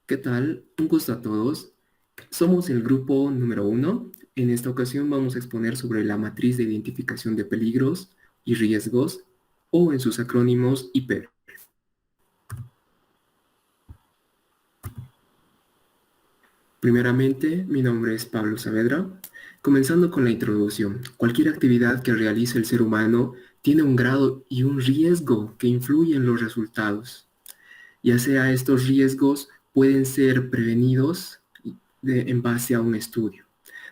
¿Qué tal? Un gusto a todos. Somos el grupo número uno. En esta ocasión vamos a exponer sobre la matriz de identificación de peligros y riesgos, o en sus acrónimos IPER. Primeramente, mi nombre es Pablo Saavedra. Comenzando con la introducción, cualquier actividad que realice el ser humano tiene un grado y un riesgo que influye en los resultados. Ya sea estos riesgos pueden ser prevenidos en base a un estudio.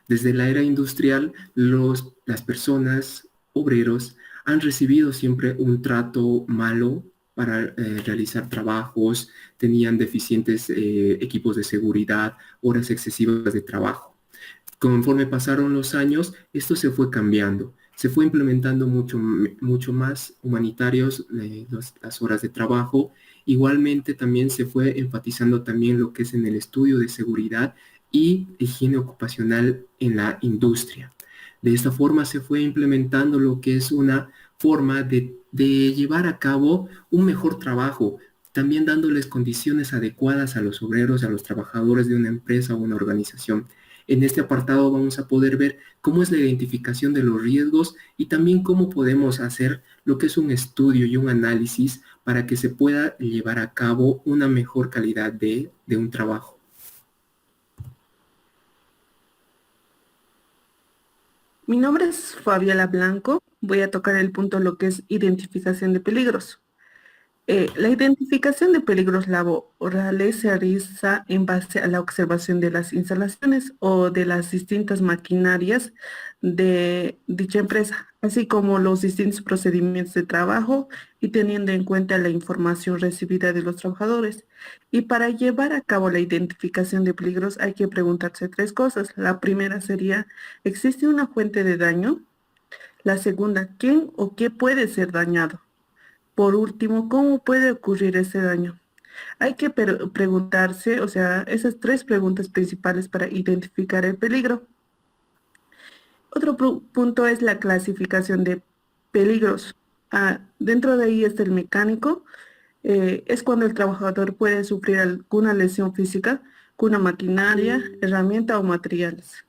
Desde la era industrial, las personas, obreros, han recibido siempre un trato malo para realizar trabajos, tenían deficientes equipos de seguridad, horas excesivas de trabajo. Conforme pasaron los años, esto se fue cambiando. Se fue implementando mucho más humanitarios las horas de trabajo. Igualmente también se fue enfatizando también lo que es en el estudio de seguridad y higiene ocupacional en la industria. De esta forma se fue implementando lo que es una forma de llevar a cabo un mejor trabajo, también dándoles condiciones adecuadas a los obreros, a los trabajadores de una empresa o una organización. En este apartado vamos a poder ver cómo es la identificación de los riesgos y también cómo podemos hacer lo que es un estudio y un análisis para que se pueda llevar a cabo una mejor calidad de un trabajo. Mi nombre es Fabiola Blanco. Voy a tocar el punto lo que es identificación de peligros. La identificación de peligros laborales se realiza en base a la observación de las instalaciones o de las distintas maquinarias de dicha empresa, así como los distintos procedimientos de trabajo y teniendo en cuenta la información recibida de los trabajadores. Y para llevar a cabo la identificación de peligros hay que preguntarse tres cosas. La primera sería, ¿existe una fuente de daño? La segunda, ¿quién o qué puede ser dañado? Por último, ¿cómo puede ocurrir ese daño? Hay que preguntarse, o sea, esas tres preguntas principales para identificar el peligro. Otro punto es la clasificación de peligros. Dentro de ahí está el mecánico. Es cuando el trabajador puede sufrir alguna lesión física con una maquinaria, herramienta o materiales.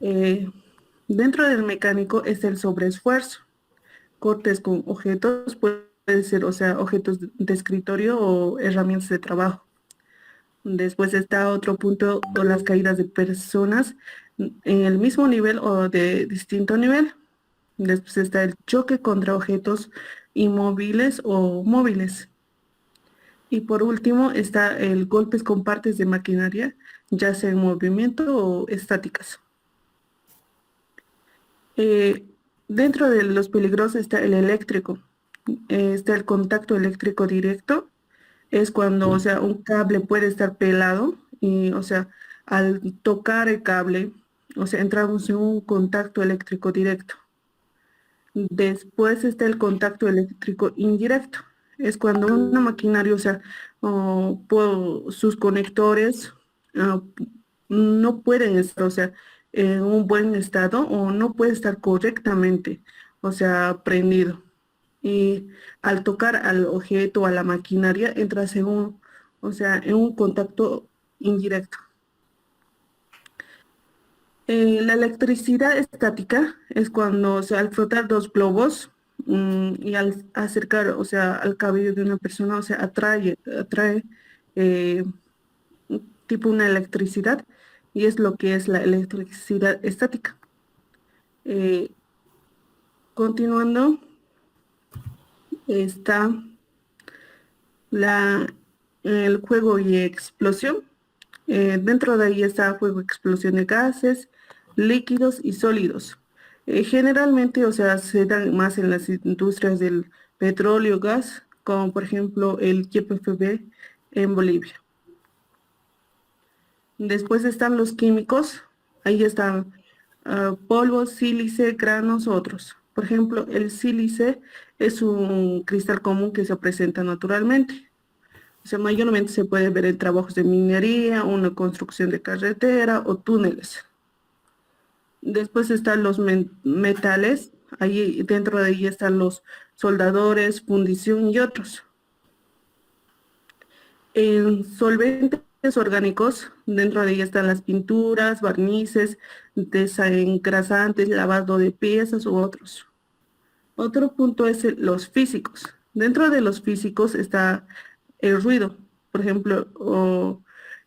Eh, Dentro del mecánico es el sobreesfuerzo. Cortes con objetos, puede ser, o sea, objetos de escritorio o herramientas de trabajo. Después está otro punto, o las caídas de personas en el mismo nivel o de distinto nivel. Después está el choque contra objetos inmóviles o móviles. Y por último está el golpes con partes de maquinaria, ya sea en movimiento o estáticas. Eh, Dentro de los peligros está el eléctrico. Está el contacto eléctrico directo. Es cuando, o sea, un cable puede estar pelado y, o sea, al tocar el cable, o sea, entramos en un contacto eléctrico directo. Después está el contacto eléctrico indirecto. Es cuando una maquinaria, o sea, sus conectores ah, no pueden estar, o sea, en un buen estado o no puede estar correctamente, o sea, prendido. Y al tocar al objeto, a la maquinaria, entras en un, o sea, en un contacto indirecto. La electricidad estática es cuando, o sea, al frotar dos globos y al acercar, o sea, al cabello de una persona, o sea, atrae eh, tipo una electricidad y es lo que es la electricidad estática. Eh, Continuando, está la, el juego y explosión. Dentro de ahí está fuego, explosión de gases, líquidos y sólidos. Generalmente, o sea, se dan más en las industrias del petróleo, gas, como por ejemplo el YPFB en Bolivia. Después están los químicos, ahí están polvos, sílice, granos, otros. Por ejemplo, el sílice es un cristal común que se presenta naturalmente. O sea, mayormente se puede ver en trabajos de minería, una construcción de carretera o túneles. Después están los metales, ahí dentro de ahí están los soldadores, fundición y otros. En solventes orgánicos, dentro de ellas están las pinturas, barnices, desengrasantes, lavado de piezas u otros. Otro punto es los físicos. Dentro de los físicos está el ruido, por ejemplo, o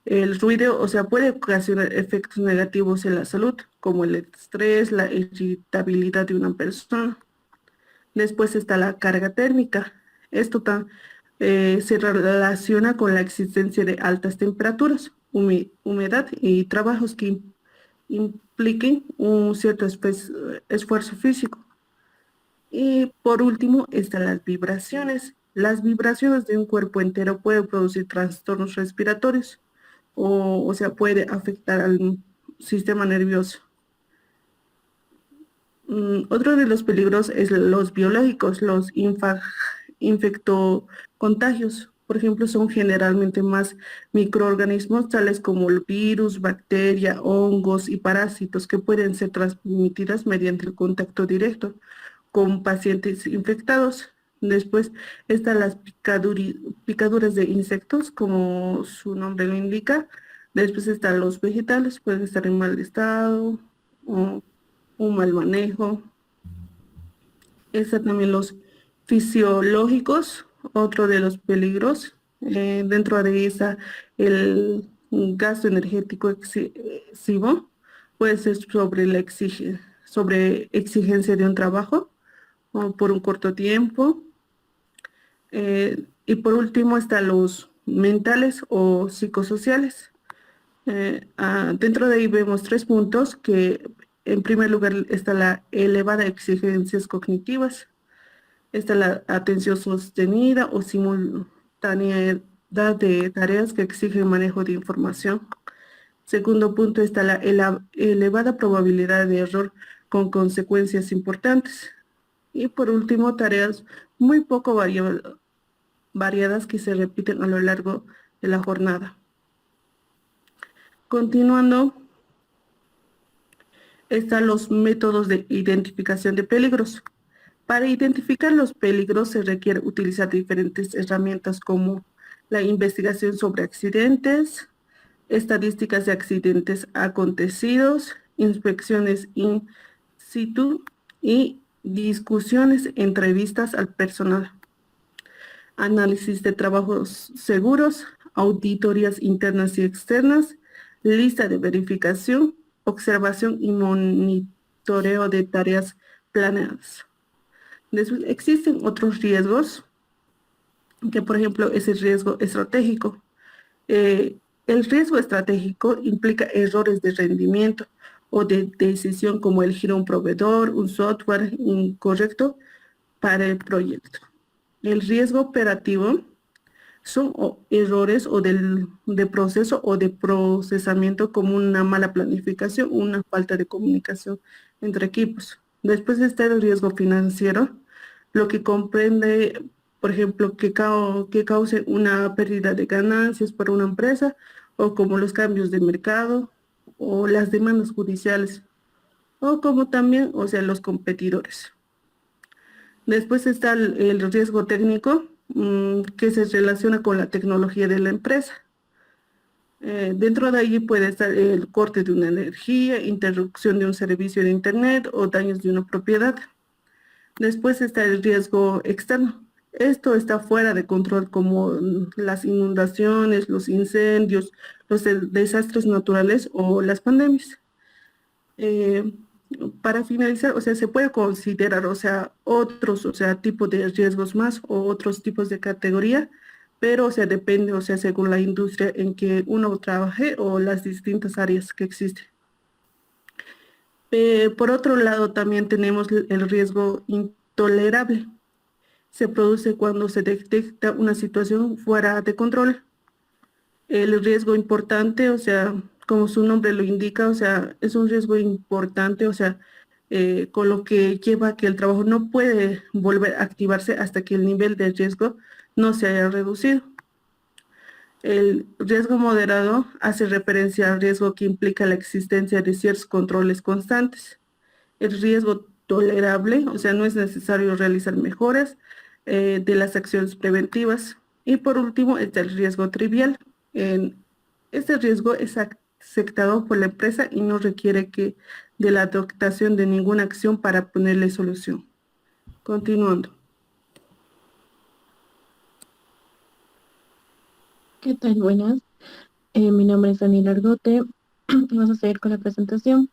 el ruido, o sea, puede ocasionar efectos negativos en la salud, como el estrés, la irritabilidad de una persona. Después está la carga térmica. Esto se relaciona con la existencia de altas temperaturas, humedad y trabajos que impliquen un cierto esfuerzo físico. Y por último están las vibraciones. Las vibraciones de un cuerpo entero pueden producir trastornos respiratorios o sea, puede afectar al sistema nervioso. Otro de los peligros es los biológicos, los infectocontagios. Por ejemplo, son generalmente más microorganismos tales como el virus, bacteria, hongos y parásitos que pueden ser transmitidas mediante el contacto directo con pacientes infectados. Después están las picaduras de insectos, como su nombre lo indica. Después están los vegetales, pueden estar en mal estado o un mal manejo. Están también los fisiológicos, otro de los peligros. Dentro de esa, el gasto energético excesivo puede ser sobre exigencia de un trabajo o por un corto tiempo. Y por último están los mentales o psicosociales. Dentro de ahí vemos tres puntos que en primer lugar está la elevada exigencias cognitivas, está la atención sostenida o simultaneidad de tareas que exigen manejo de información. Segundo punto está la elevada probabilidad de error con consecuencias importantes. Y por último, tareas muy poco variadas que se repiten a lo largo de la jornada. Continuando, están los métodos de identificación de peligros. Para identificar los peligros se requiere utilizar diferentes herramientas como la investigación sobre accidentes, estadísticas de accidentes acontecidos, inspecciones in situ y discusiones, entrevistas al personal, análisis de trabajos seguros, auditorías internas y externas, lista de verificación, observación y monitoreo de tareas planeadas. Después, existen otros riesgos, que por ejemplo es el riesgo estratégico. El riesgo estratégico implica errores de rendimiento o de decisión como elegir un proveedor, un software incorrecto para el proyecto. El riesgo operativo son errores de proceso o de procesamiento como una mala planificación, una falta de comunicación entre equipos. Después está el riesgo financiero, lo que comprende, por ejemplo, que cause una pérdida de ganancias para una empresa o como los cambios de mercado o las demandas judiciales o como también, o sea, los competidores. Después está el riesgo técnico, que se relaciona con la tecnología de la empresa. Dentro de allí puede estar el corte de una energía, interrupción de un servicio de Internet o daños de una propiedad. Después está el riesgo externo. Esto está fuera de control, como las inundaciones, los incendios, los desastres naturales o las pandemias. Eh, para finalizar, o sea, se puede considerar, o sea, otros, o sea, tipos de riesgos más o otros tipos de categoría, pero, o sea, depende, o sea, según la industria en que uno trabaje o las distintas áreas que existen. Por otro lado, también tenemos el riesgo intolerable. Se produce cuando se detecta una situación fuera de control. El riesgo importante, o sea, como su nombre lo indica, o sea, es un riesgo importante, o sea, con lo que lleva a que el trabajo no puede volver a activarse hasta que el nivel de riesgo no se haya reducido. El riesgo moderado hace referencia al riesgo que implica la existencia de ciertos controles constantes. El riesgo tolerable, o sea, no es necesario realizar mejoras de las acciones preventivas. Y por último está el riesgo trivial. Este riesgo es aceptado por la empresa y no requiere de la adoptación de ninguna acción para ponerle solución. Continuando. ¿Qué tal? Buenas. Mi nombre es Daniel Argote. Vamos a seguir con la presentación.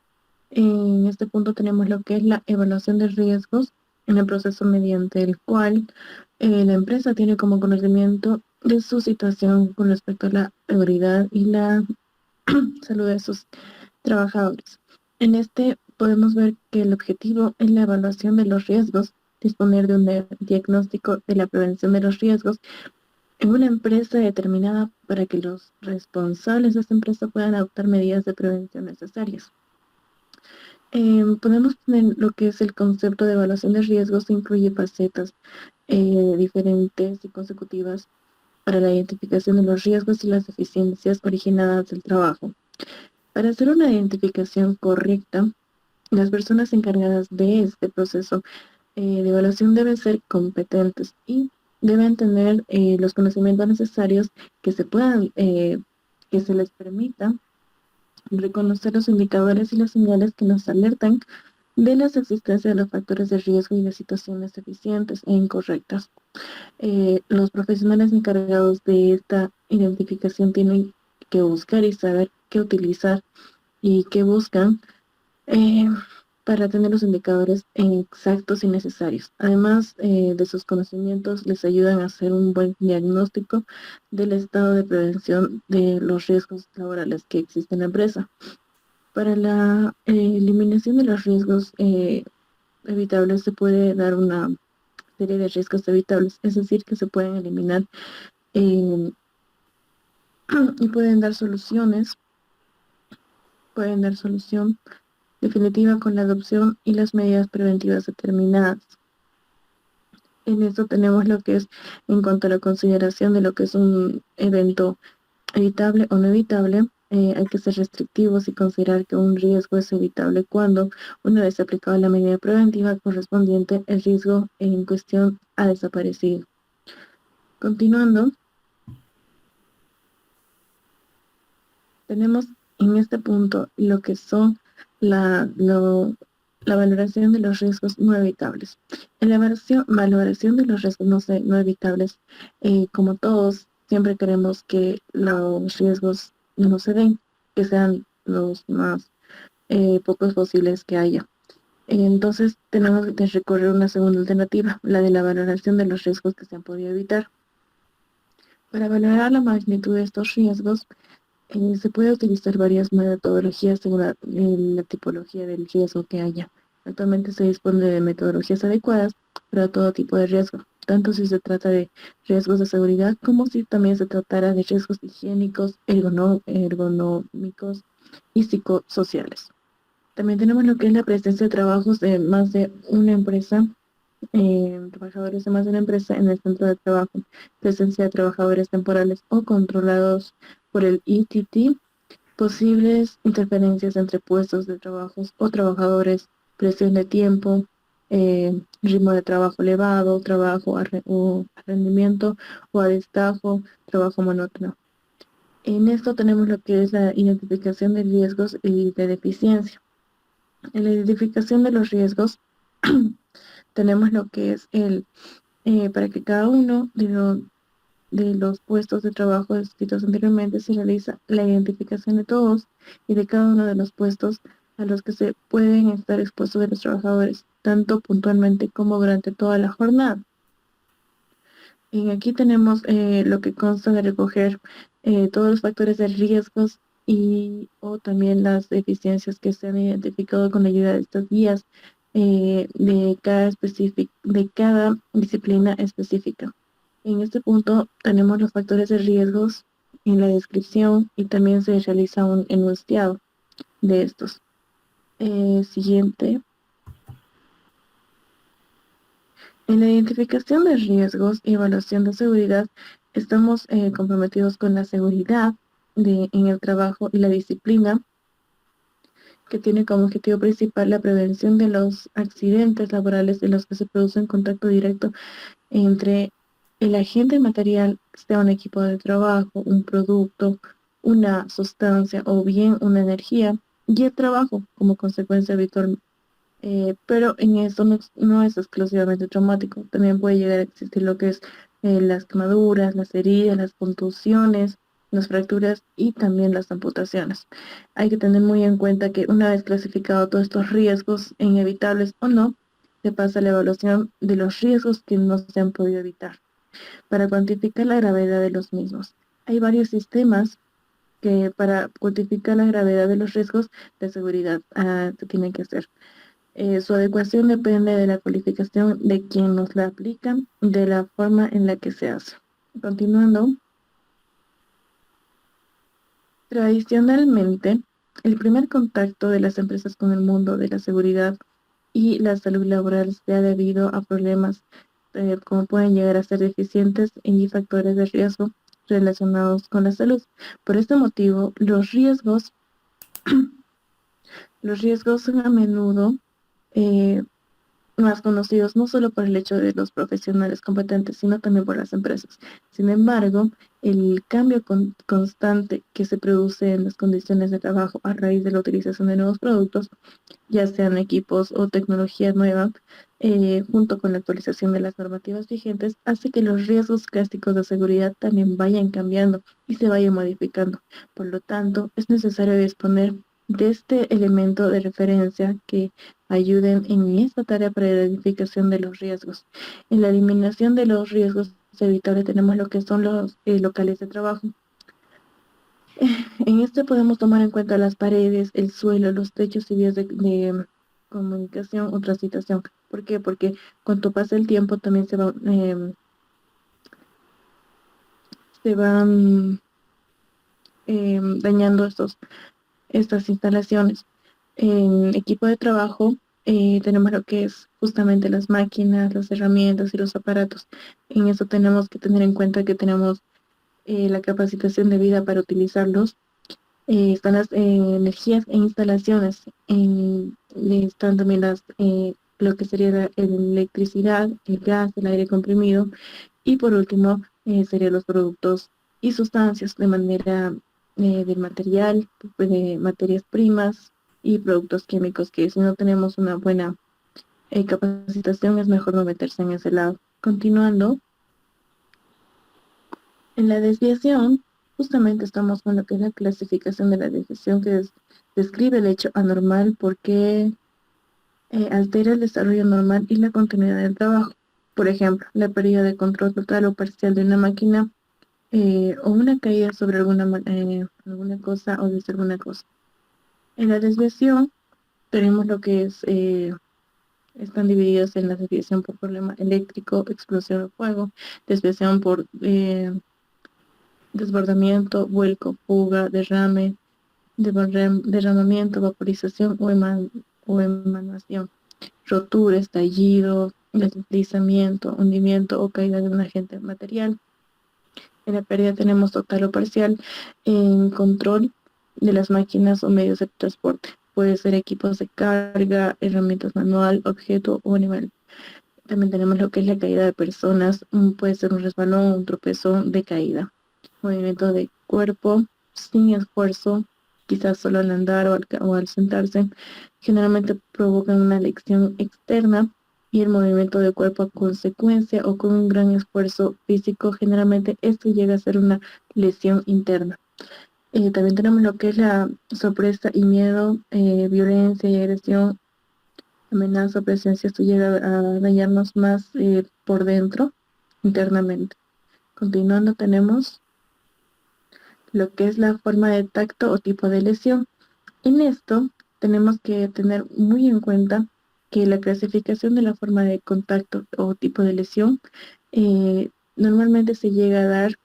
En este punto tenemos lo que es la evaluación de riesgos en el proceso mediante el cual la empresa tiene como conocimiento de su situación con respecto a la seguridad y la salud de sus trabajadores. En este podemos ver que el objetivo es la evaluación de los riesgos, disponer de un diagnóstico de la prevención de los riesgos en una empresa determinada para que los responsables de esta empresa puedan adoptar medidas de prevención necesarias. Podemos tener lo que es el concepto de evaluación de riesgos, incluye facetas diferentes y consecutivas para la identificación de los riesgos y las deficiencias originadas del trabajo. Para hacer una identificación correcta, las personas encargadas de este proceso de evaluación deben ser competentes y deben tener los conocimientos necesarios que que se les permita reconocer los indicadores y las señales que nos alertan de las existencias de los factores de riesgo y de situaciones eficientes e incorrectas. Los profesionales encargados de esta identificación tienen que buscar y saber qué utilizar y qué buscan eh, para tener los indicadores exactos y necesarios. Además de sus conocimientos, les ayudan a hacer un buen diagnóstico del estado de prevención de los riesgos laborales que existen en la empresa. Para la eliminación de los riesgos evitables se puede dar una serie de riesgos evitables, es decir, que se pueden eliminar eh, y pueden dar solución definitiva con la adopción y las medidas preventivas determinadas. En esto tenemos lo que es en cuanto a la consideración de lo que es un evento evitable o no evitable. Hay que ser restrictivos y considerar que un riesgo es evitable cuando, una vez aplicada la medida preventiva correspondiente, el riesgo en cuestión ha desaparecido. Continuando, tenemos en este punto lo que son la valoración de los riesgos no evitables. En la valoración de los riesgos no evitables, como todos, siempre queremos que los riesgos no se den, que sean los más pocos posibles que haya. Entonces tenemos que recurrir a una segunda alternativa, la de la valoración de los riesgos que se han podido evitar. Para valorar la magnitud de estos riesgos, se puede utilizar varias metodologías según la tipología del riesgo que haya. Actualmente se dispone de metodologías adecuadas para todo tipo de riesgo, tanto si se trata de riesgos de seguridad como si también se tratara de riesgos higiénicos, ergonómicos y psicosociales. También tenemos lo que es la presencia de trabajos de más de una empresa, trabajadores de más de una empresa en el centro de trabajo, presencia de trabajadores temporales o controlados por el ITT, posibles interferencias entre puestos de trabajos o trabajadores, presión de tiempo, ritmo de trabajo elevado, trabajo a rendimiento o a destajo, trabajo monótono. En esto tenemos lo que es la identificación de riesgos y de deficiencia. En la identificación de los riesgos tenemos lo que es para que cada uno de los puestos de trabajo descritos anteriormente se realiza la identificación de todos y de cada uno de los puestos a los que se pueden estar expuestos de los trabajadores, tanto puntualmente como durante toda la jornada. Y aquí tenemos lo que consta de recoger todos los factores de riesgos o también las deficiencias que se han identificado con la ayuda de estas guías de cada disciplina específica. En este punto tenemos los factores de riesgos en la descripción y también se realiza un enunciado de estos. Siguiente. En la identificación de riesgos y evaluación de seguridad, estamos comprometidos con la seguridad en el trabajo y la disciplina, que tiene como objetivo principal la prevención de los accidentes laborales en los que se produce un contacto directo entre el agente material sea un equipo de trabajo, un producto, una sustancia o bien una energía, y el trabajo como consecuencia habitual. Pero en esto no es exclusivamente traumático, también puede llegar a existir lo que es las quemaduras, las heridas, las contusiones, las fracturas y también las amputaciones. Hay que tener muy en cuenta que una vez clasificado todos estos riesgos inevitables o no, se pasa a la evaluación de los riesgos que no se han podido evitar para cuantificar la gravedad de los mismos. Hay varios sistemas que para cuantificar la gravedad de los riesgos de seguridad se tienen que hacer. Su adecuación depende de la cualificación de quien nos la aplica, de la forma en la que se hace. Continuando, tradicionalmente, el primer contacto de las empresas con el mundo de la seguridad y la salud laboral se ha debido a problemas como pueden llegar a ser deficientes y factores de riesgo relacionados con la salud. Por este motivo, los riesgos son a menudo eh, más conocidos no solo por el hecho de los profesionales competentes, sino también por las empresas. Sin embargo, el cambio constante que se produce en las condiciones de trabajo a raíz de la utilización de nuevos productos, ya sean equipos o tecnología nueva, junto con la actualización de las normativas vigentes, hace que los riesgos clásicos de seguridad también vayan cambiando y se vayan modificando. Por lo tanto, es necesario disponer de este elemento de referencia que ayuden en esta tarea para la identificación de los riesgos. En la eliminación de los riesgos evitables tenemos lo que son los locales de trabajo. En este podemos tomar en cuenta las paredes, el suelo, los techos y vías de comunicación o transitación. ¿Por qué? Porque cuanto pasa el tiempo también se van dañando estas instalaciones. En equipo de trabajo tenemos lo que es justamente las máquinas, las herramientas y los aparatos. En eso tenemos que tener en cuenta que tenemos la capacitación debida para utilizarlos. Están las energías e instalaciones. Están también lo que sería la electricidad, el gas, el aire comprimido. Y por último, serían los productos y sustancias de manera del material, de materias primas y productos químicos, que si no tenemos una buena capacitación es mejor no meterse en ese lado. Continuando, en la desviación, justamente estamos con lo que es la clasificación de la desviación, describe el hecho anormal porque altera el desarrollo normal y la continuidad del trabajo. Por ejemplo, la pérdida de control total o parcial de una máquina o una caída sobre alguna cosa o desde alguna cosa. En la desviación tenemos lo que están divididos en la desviación por problema eléctrico, explosión de fuego, desviación por desbordamiento, vuelco, fuga, derrame, derramamiento, vaporización o emanación, rotura, estallido, deslizamiento, hundimiento o caída de un agente material. En la pérdida tenemos total o parcial en control de las máquinas o medios de transporte. Puede ser equipos de carga, herramientas manual, objeto o animal. También tenemos lo que es la caída de personas. Puede ser un resbalón, un tropezón de caída. Movimiento de cuerpo sin esfuerzo, quizás solo al andar o al sentarse. Generalmente provocan una lección externa y el movimiento de cuerpo a consecuencia o con un gran esfuerzo físico. Generalmente esto llega a ser una lesión interna. También tenemos lo que es la sorpresa y miedo, violencia y agresión, amenaza, presencia. Esto llega a dañarnos más por dentro, internamente. Continuando, tenemos lo que es la forma de tacto o tipo de lesión. En esto tenemos que tener muy en cuenta que la clasificación de la forma de contacto o tipo de lesión normalmente se llega a dar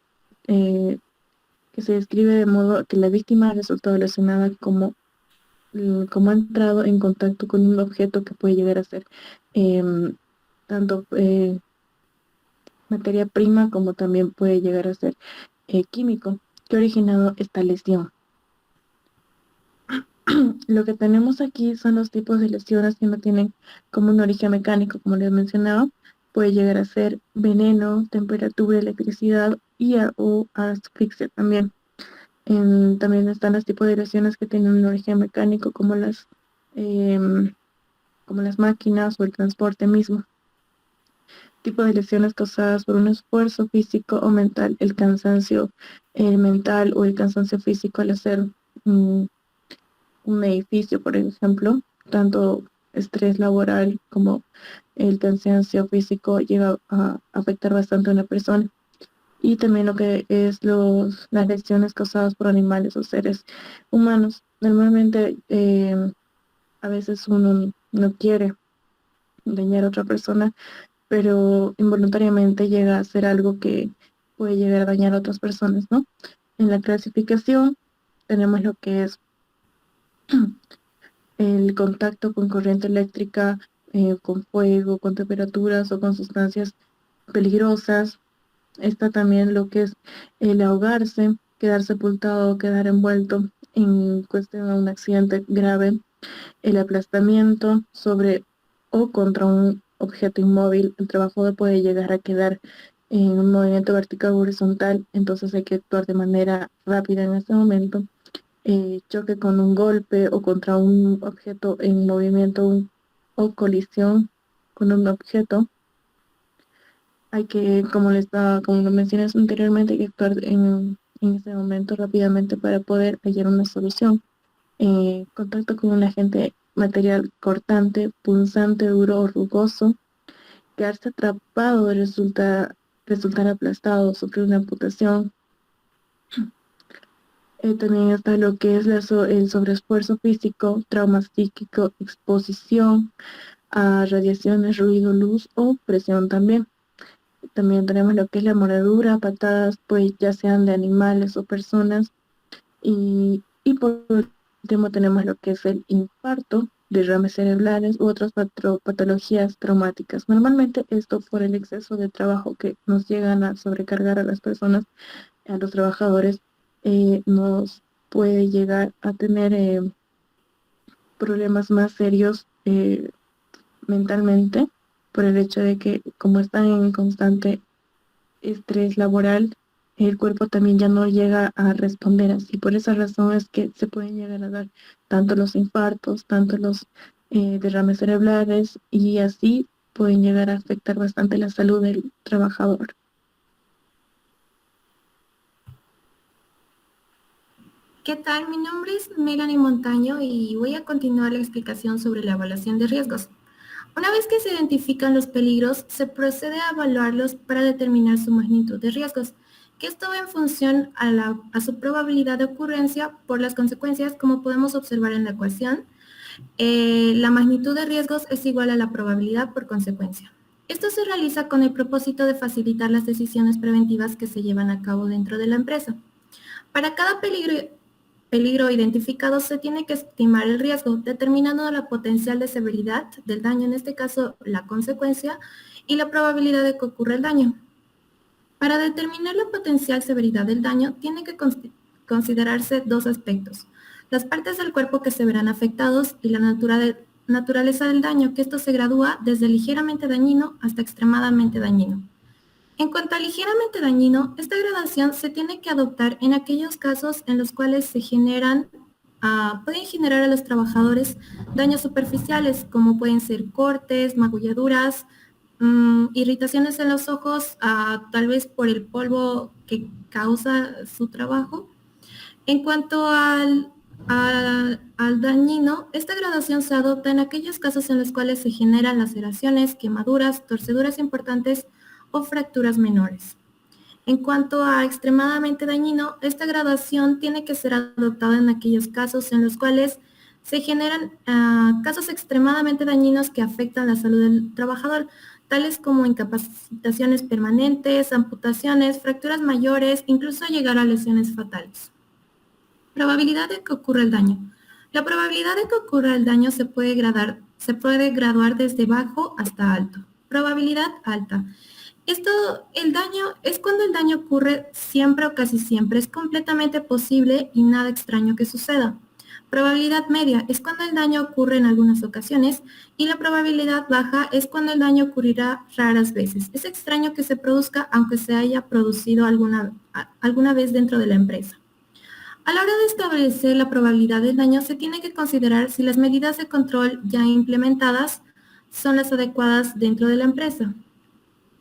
que se describe de modo que la víctima ha resultado lesionada como ha entrado en contacto con un objeto que puede llegar a ser tanto materia prima como también puede llegar a ser químico que ha originado esta lesión. Lo que tenemos aquí son los tipos de lesiones que no tienen como un origen mecánico, como les mencionaba, puede llegar a ser veneno, temperatura, electricidad o asfixia también. También están los tipos de lesiones que tienen un origen mecánico em, como las máquinas o el transporte mismo. Tipo de lesiones causadas por un esfuerzo físico o mental, el cansancio mental o el cansancio físico al hacer mm, un edificio, por ejemplo, tanto estrés laboral como el cansancio físico llega a afectar bastante a una persona. Y también lo que es las lesiones causadas por animales o seres humanos. Normalmente a veces uno no quiere dañar a otra persona, pero involuntariamente llega a hacer algo que puede llegar a dañar a otras personas, ¿no? En la clasificación tenemos lo que es el contacto con corriente eléctrica, con fuego, con temperaturas o con sustancias peligrosas. Está también lo que es el ahogarse, quedar sepultado, quedar envuelto en cuestión de un accidente grave, el aplastamiento sobre o contra un objeto inmóvil. El trabajador puede llegar a quedar en un movimiento vertical o horizontal, entonces hay que actuar de manera rápida en este momento. Choque con un golpe o contra un objeto en movimiento o colisión con un objeto. Hay que, como lo mencioné anteriormente, hay que actuar en ese momento rápidamente para poder hallar una solución. Contacto con un agente material cortante, punzante, duro o rugoso, quedarse atrapado resultar aplastado, sufrir una amputación. También está lo que es el sobreesfuerzo físico, trauma psíquico, exposición a radiaciones, ruido, luz o presión también. También tenemos lo que es la mordedura, patadas, pues ya sean de animales o personas. Y por último tenemos lo que es el infarto, derrames cerebrales u otras patologías traumáticas. Normalmente esto por el exceso de trabajo que nos llegan a sobrecargar a las personas, a los trabajadores, nos puede llegar a tener problemas más serios mentalmente por el hecho de que como están en constante estrés laboral, el cuerpo también ya no llega a responder así. Por esa razón es que se pueden llegar a dar tanto los infartos, tanto los derrames cerebrales y así pueden llegar a afectar bastante la salud del trabajador. ¿Qué tal? Mi nombre es Melanie Montaño y voy a continuar la explicación sobre la evaluación de riesgos. Una vez que se identifican los peligros, se procede a evaluarlos para determinar su magnitud de riesgos, que esto va en función a su probabilidad de ocurrencia por las consecuencias, como podemos observar en la ecuación. La magnitud de riesgos es igual a la probabilidad por consecuencia. Esto se realiza con el propósito de facilitar las decisiones preventivas que se llevan a cabo dentro de la empresa. Para cada peligro identificado se tiene que estimar el riesgo, determinando la potencial de severidad del daño, en este caso la consecuencia, y la probabilidad de que ocurra el daño. Para determinar la potencial severidad del daño, tiene que considerarse dos aspectos: las partes del cuerpo que se verán afectados y la naturaleza del daño, que esto se gradúa desde ligeramente dañino hasta extremadamente dañino. En cuanto a ligeramente dañino, esta gradación se tiene que adoptar en aquellos casos en los cuales pueden generar a los trabajadores daños superficiales, como pueden ser cortes, magulladuras, irritaciones en los ojos, tal vez por el polvo que causa su trabajo. En cuanto al dañino, esta gradación se adopta en aquellos casos en los cuales se generan laceraciones, quemaduras, torceduras importantes o fracturas menores. En cuanto a extremadamente dañino, esta gradación tiene que ser adoptada en aquellos casos en los cuales se generan casos extremadamente dañinos que afectan la salud del trabajador, tales como incapacitaciones permanentes, amputaciones, fracturas mayores, incluso llegar a lesiones fatales. Probabilidad de que ocurra el daño. La probabilidad de que ocurra el daño se puede graduar desde bajo hasta alto. Probabilidad alta. El daño es cuando el daño ocurre siempre o casi siempre. Es completamente posible y nada extraño que suceda. Probabilidad media es cuando el daño ocurre en algunas ocasiones y la probabilidad baja es cuando el daño ocurrirá raras veces. Es extraño que se produzca aunque se haya producido alguna vez dentro de la empresa. A la hora de establecer la probabilidad del daño se tiene que considerar si las medidas de control ya implementadas son las adecuadas dentro de la empresa.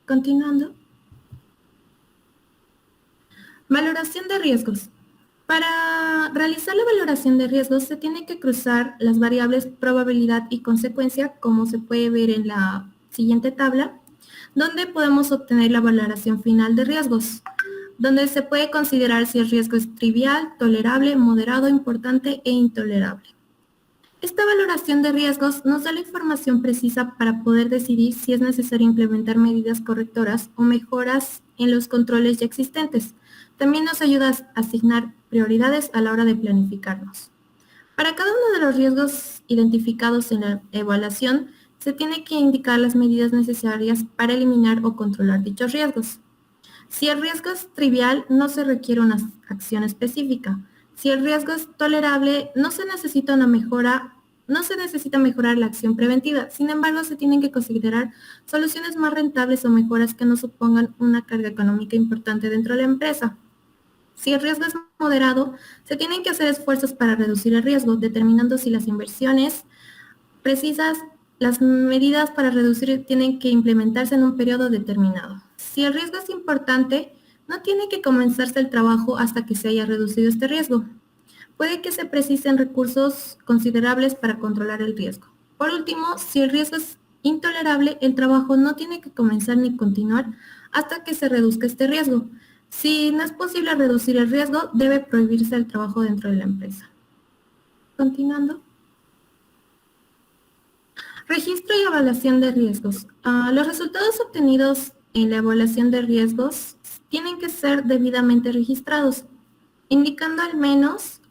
Continuando. Valoración de riesgos. Para realizar la valoración de riesgos se tiene que cruzar las variables probabilidad y consecuencia, como se puede ver en la siguiente tabla, donde podemos obtener la valoración final de riesgos, donde se puede considerar si el riesgo es trivial, tolerable, moderado, importante e intolerable. Esta valoración de riesgos nos da la información precisa para poder decidir si es necesario implementar medidas correctoras o mejoras en los controles ya existentes. También nos ayuda a asignar prioridades a la hora de planificarnos. Para cada uno de los riesgos identificados en la evaluación, se tiene que indicar las medidas necesarias para eliminar o controlar dichos riesgos. Si el riesgo es trivial, no se requiere una acción específica. Si el riesgo es tolerable, no se necesita mejorar la acción preventiva. Sin embargo, se tienen que considerar soluciones más rentables o mejoras que no supongan una carga económica importante dentro de la empresa. Si el riesgo es moderado, se tienen que hacer esfuerzos para reducir el riesgo, determinando si las inversiones precisas, las medidas para reducir tienen que implementarse en un periodo determinado. Si el riesgo es importante, no tiene que comenzarse el trabajo hasta que se haya reducido este riesgo. Puede que se precisen recursos considerables para controlar el riesgo. Por último, si el riesgo es intolerable, el trabajo no tiene que comenzar ni continuar hasta que se reduzca este riesgo. Si no es posible reducir el riesgo, debe prohibirse el trabajo dentro de la empresa. Continuando. Registro y evaluación de riesgos. Los resultados obtenidos en la evaluación de riesgos tienen que ser debidamente registrados, indicando al menos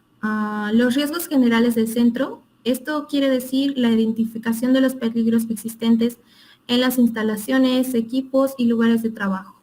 los riesgos generales del centro. Esto quiere decir la identificación de los peligros existentes en las instalaciones, equipos y lugares de trabajo.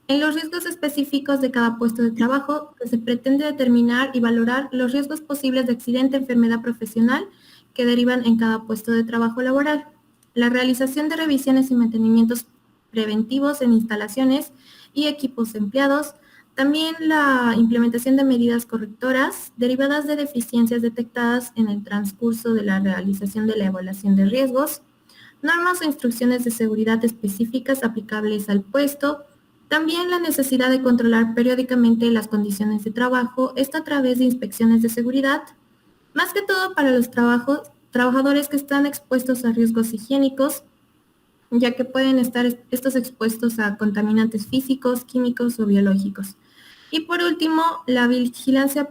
En los riesgos específicos de cada puesto de trabajo, se pretende determinar y valorar los riesgos posibles de accidente, enfermedad profesional que derivan en cada puesto de trabajo laboral. La realización de revisiones y mantenimientos preventivos en instalaciones y equipos empleados. También la implementación de medidas correctoras derivadas de deficiencias detectadas en el transcurso de la realización de la evaluación de riesgos. Normas o instrucciones de seguridad específicas aplicables al puesto. También la necesidad de controlar periódicamente las condiciones de trabajo, esto a través de inspecciones de seguridad, más que todo para los trabajadores que están expuestos a riesgos higiénicos, ya que pueden estar estos expuestos a contaminantes físicos, químicos o biológicos. Y por último, la vigilancia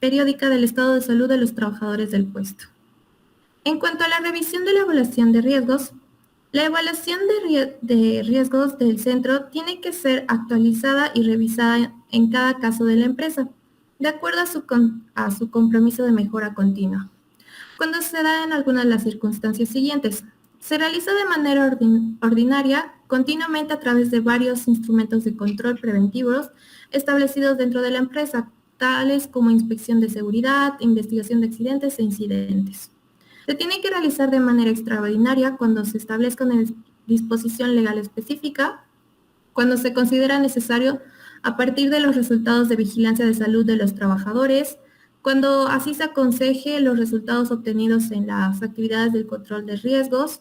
periódica del estado de salud de los trabajadores del puesto. En cuanto a la revisión de la evaluación de riesgos, la evaluación de riesgos del centro tiene que ser actualizada y revisada en cada caso de la empresa, de acuerdo a su compromiso de mejora continua. Cuando se da en algunas de las circunstancias siguientes, se realiza de manera ordinaria, continuamente a través de varios instrumentos de control preventivos establecidos dentro de la empresa, tales como inspección de seguridad, investigación de accidentes e incidentes. Se tiene que realizar de manera extraordinaria cuando se establezca una disposición legal específica, cuando se considera necesario a partir de los resultados de vigilancia de salud de los trabajadores, cuando así se aconseje los resultados obtenidos en las actividades del control de riesgos,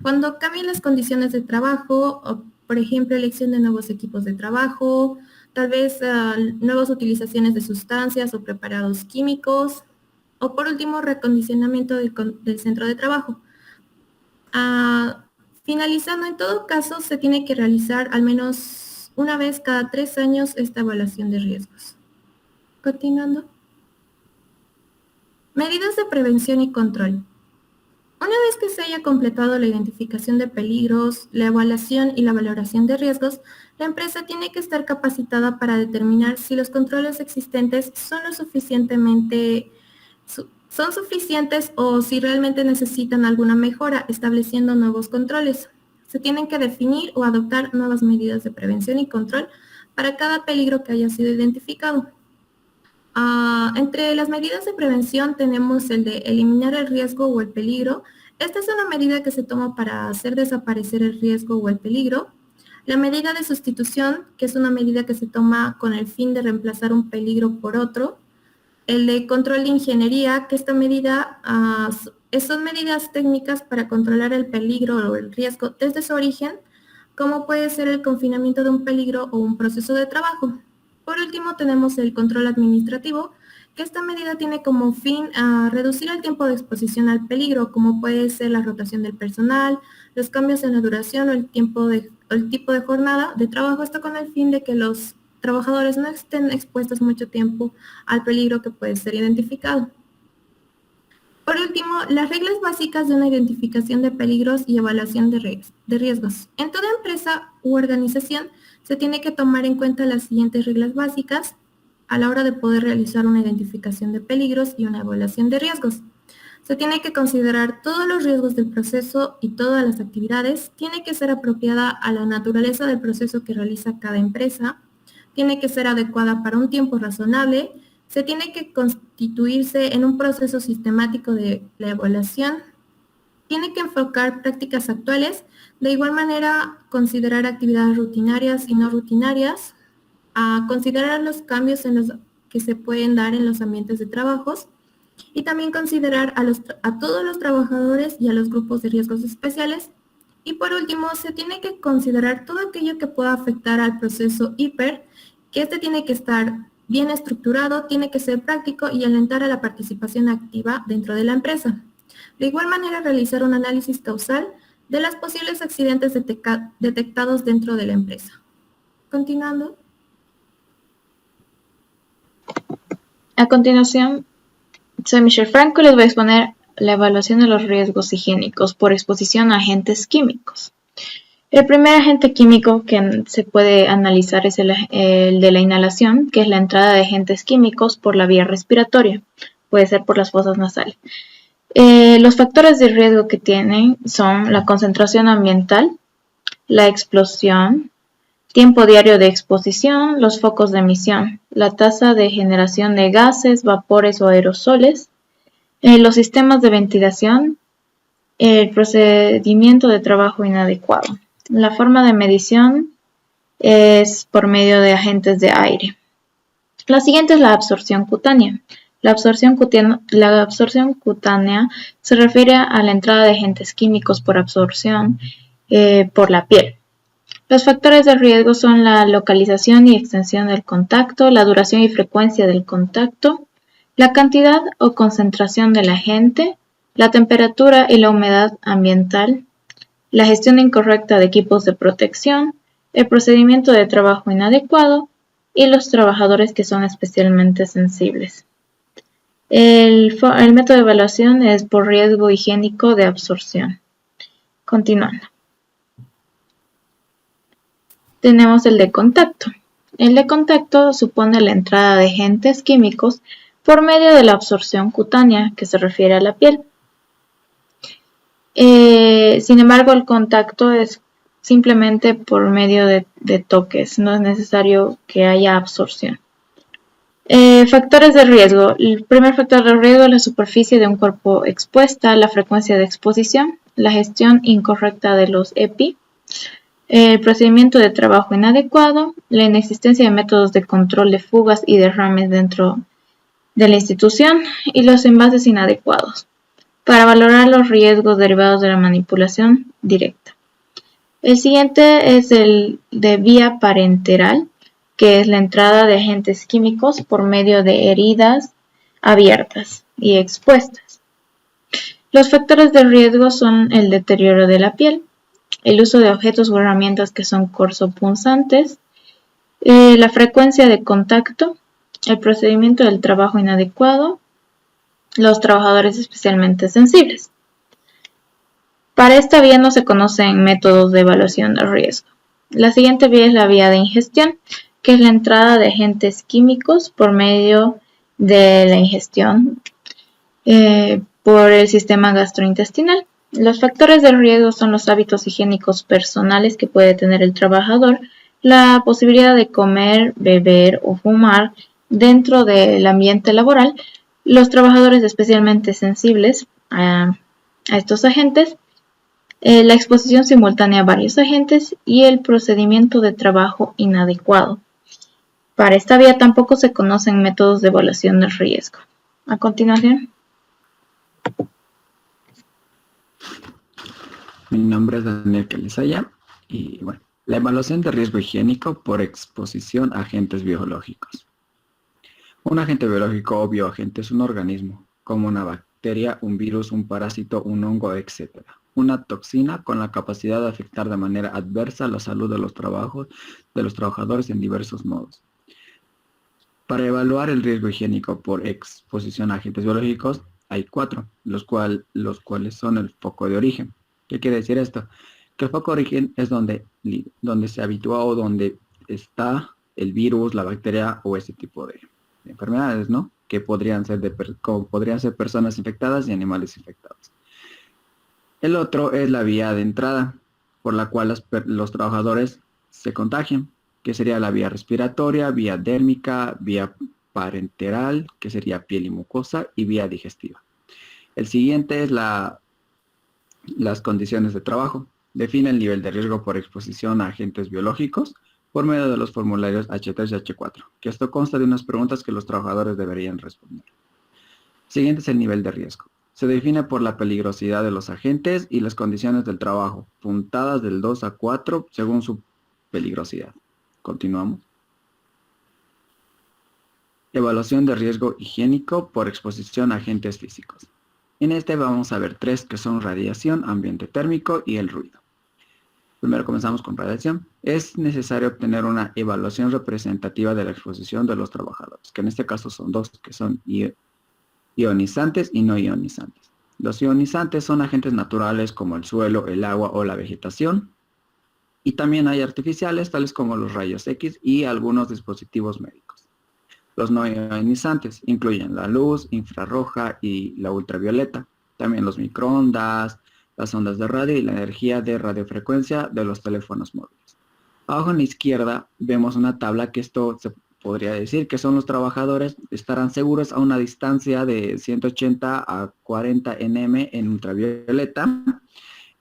cuando cambien las condiciones de trabajo, o, por ejemplo, elección de nuevos equipos de trabajo, tal vez nuevas utilizaciones de sustancias o preparados químicos, o por último, recondicionamiento del centro de trabajo. Finalizando, en todo caso, se tiene que realizar al menos una vez cada 3 años esta evaluación de riesgos. Continuando. Medidas de prevención y control. Una vez que se haya completado la identificación de peligros, la evaluación y la valoración de riesgos, la empresa tiene que estar capacitada para determinar si los controles existentes son suficientes o si realmente necesitan alguna mejora, estableciendo nuevos controles. Se tienen que definir o adoptar nuevas medidas de prevención y control para cada peligro que haya sido identificado. Entre las medidas de prevención tenemos el de eliminar el riesgo o el peligro. Esta es una medida que se toma para hacer desaparecer el riesgo o el peligro. La medida de sustitución, que es una medida que se toma con el fin de reemplazar un peligro por otro. El de control de ingeniería, que esta medida son medidas técnicas para controlar el peligro o el riesgo desde su origen, como puede ser el confinamiento de un peligro o un proceso de trabajo. Por último, tenemos el control administrativo, que esta medida tiene como fin reducir el tiempo de exposición al peligro, como puede ser la rotación del personal, los cambios en la duración o el tipo de jornada de trabajo, esto con el fin de que los trabajadores no estén expuestos mucho tiempo al peligro que puede ser identificado. Por último, las reglas básicas de una identificación de peligros y evaluación de riesgos. En toda empresa u organización se tiene que tomar en cuenta las siguientes reglas básicas a la hora de poder realizar una identificación de peligros y una evaluación de riesgos. Se tiene que considerar todos los riesgos del proceso y todas las actividades. Tiene que ser apropiada a la naturaleza del proceso que realiza cada empresa. Tiene que ser adecuada para un tiempo razonable. Se tiene que constituirse en un proceso sistemático de la evaluación. Tiene que enfocar prácticas actuales. De igual manera, considerar actividades rutinarias y no rutinarias. Considerar los cambios que se pueden dar en los ambientes de trabajos. Y también considerar a todos los trabajadores y a los grupos de riesgos especiales. Y por último, se tiene que considerar todo aquello que pueda afectar al proceso HIPER, que este tiene que estar bien estructurado, tiene que ser práctico y alentar a la participación activa dentro de la empresa. De igual manera, realizar un análisis causal de los posibles accidentes detectados dentro de la empresa. Continuando. A continuación, soy Michelle Franco y les voy a exponer la evaluación de los riesgos higiénicos por exposición a agentes químicos. El primer agente químico que se puede analizar es el de la inhalación, que es la entrada de agentes químicos por la vía respiratoria, puede ser por las fosas nasales. Los factores de riesgo que tienen son la concentración ambiental, la explosión, tiempo diario de exposición, los focos de emisión, la tasa de generación de gases, vapores o aerosoles, los sistemas de ventilación, el procedimiento de trabajo inadecuado. La forma de medición es por medio de agentes de aire. La siguiente es la absorción cutánea. La absorción cutánea se refiere a la entrada de agentes químicos por absorción por la piel. Los factores de riesgo son la localización y extensión del contacto, la duración y frecuencia del contacto, la cantidad o concentración del agente, la temperatura y la humedad ambiental, la gestión incorrecta de equipos de protección, el procedimiento de trabajo inadecuado y los trabajadores que son especialmente sensibles. El método de evaluación es por riesgo higiénico de absorción. Continuando. Tenemos el de contacto. El de contacto supone la entrada de agentes químicos por medio de la absorción cutánea, que se refiere a la piel. Sin embargo, el contacto es simplemente por medio de toques, no es necesario que haya absorción. Factores de riesgo. El primer factor de riesgo es la superficie de un cuerpo expuesta, la frecuencia de exposición, la gestión incorrecta de los EPI, el procedimiento de trabajo inadecuado, la inexistencia de métodos de control de fugas y derrames dentro de la institución y los envases inadecuados, para valorar los riesgos derivados de la manipulación directa. El siguiente es el de vía parenteral, que es la entrada de agentes químicos por medio de heridas abiertas y expuestas. Los factores de riesgo son el deterioro de la piel, el uso de objetos o herramientas que son corsopunzantes, la frecuencia de contacto, el procedimiento del trabajo inadecuado, los trabajadores especialmente sensibles. Para esta vía no se conocen métodos de evaluación de riesgo. La siguiente vía es la vía de ingestión, que es la entrada de agentes químicos por medio de la ingestión por el sistema gastrointestinal. Los factores de riesgo son los hábitos higiénicos personales que puede tener el trabajador, la posibilidad de comer, beber o fumar Dentro del ambiente laboral, los trabajadores especialmente sensibles a estos agentes, la exposición simultánea a varios agentes y el procedimiento de trabajo inadecuado. Para esta vía tampoco se conocen métodos de evaluación del riesgo. A continuación. Mi nombre es Daniel Quelizaya y bueno, la evaluación de riesgo higiénico por exposición a agentes biológicos. Un agente biológico o bioagente es un organismo, como una bacteria, un virus, un parásito, un hongo, etc. Una toxina con la capacidad de afectar de manera adversa la salud de los trabajadores en diversos modos. Para evaluar el riesgo higiénico por exposición a agentes biológicos, hay 4, los cuales son el foco de origen. ¿Qué quiere decir esto? Que el foco de origen es donde se habitúa o donde está el virus, la bacteria o ese tipo de enfermedades, ¿no? Que podrían ser personas infectadas y animales infectados. El otro es la vía de entrada, por la cual los trabajadores se contagian, que sería la vía respiratoria, vía dérmica, vía parenteral, que sería piel y mucosa, y vía digestiva. El siguiente es las condiciones de trabajo. Define el nivel de riesgo por exposición a agentes biológicos por medio de los formularios H3 y H4, que esto consta de unas preguntas que los trabajadores deberían responder. Siguiente es el nivel de riesgo. Se define por la peligrosidad de los agentes y las condiciones del trabajo, puntadas del 2 a 4 según su peligrosidad. Continuamos. Evaluación de riesgo higiénico por exposición a agentes físicos. En este vamos a ver 3 que son radiación, ambiente térmico y el ruido. Primero comenzamos con radiación. Es necesario obtener una evaluación representativa de la exposición de los trabajadores, que en este caso son 2, que son ionizantes y no ionizantes. Los ionizantes son agentes naturales como el suelo, el agua o la vegetación. Y también hay artificiales, tales como los rayos X y algunos dispositivos médicos. Los no ionizantes incluyen la luz infrarroja y la ultravioleta, también los microondas, las ondas de radio y la energía de radiofrecuencia de los teléfonos móviles. Abajo en la izquierda vemos una tabla que esto se podría decir que son los trabajadores estarán seguros a una distancia de 180 a 40 nm en ultravioleta,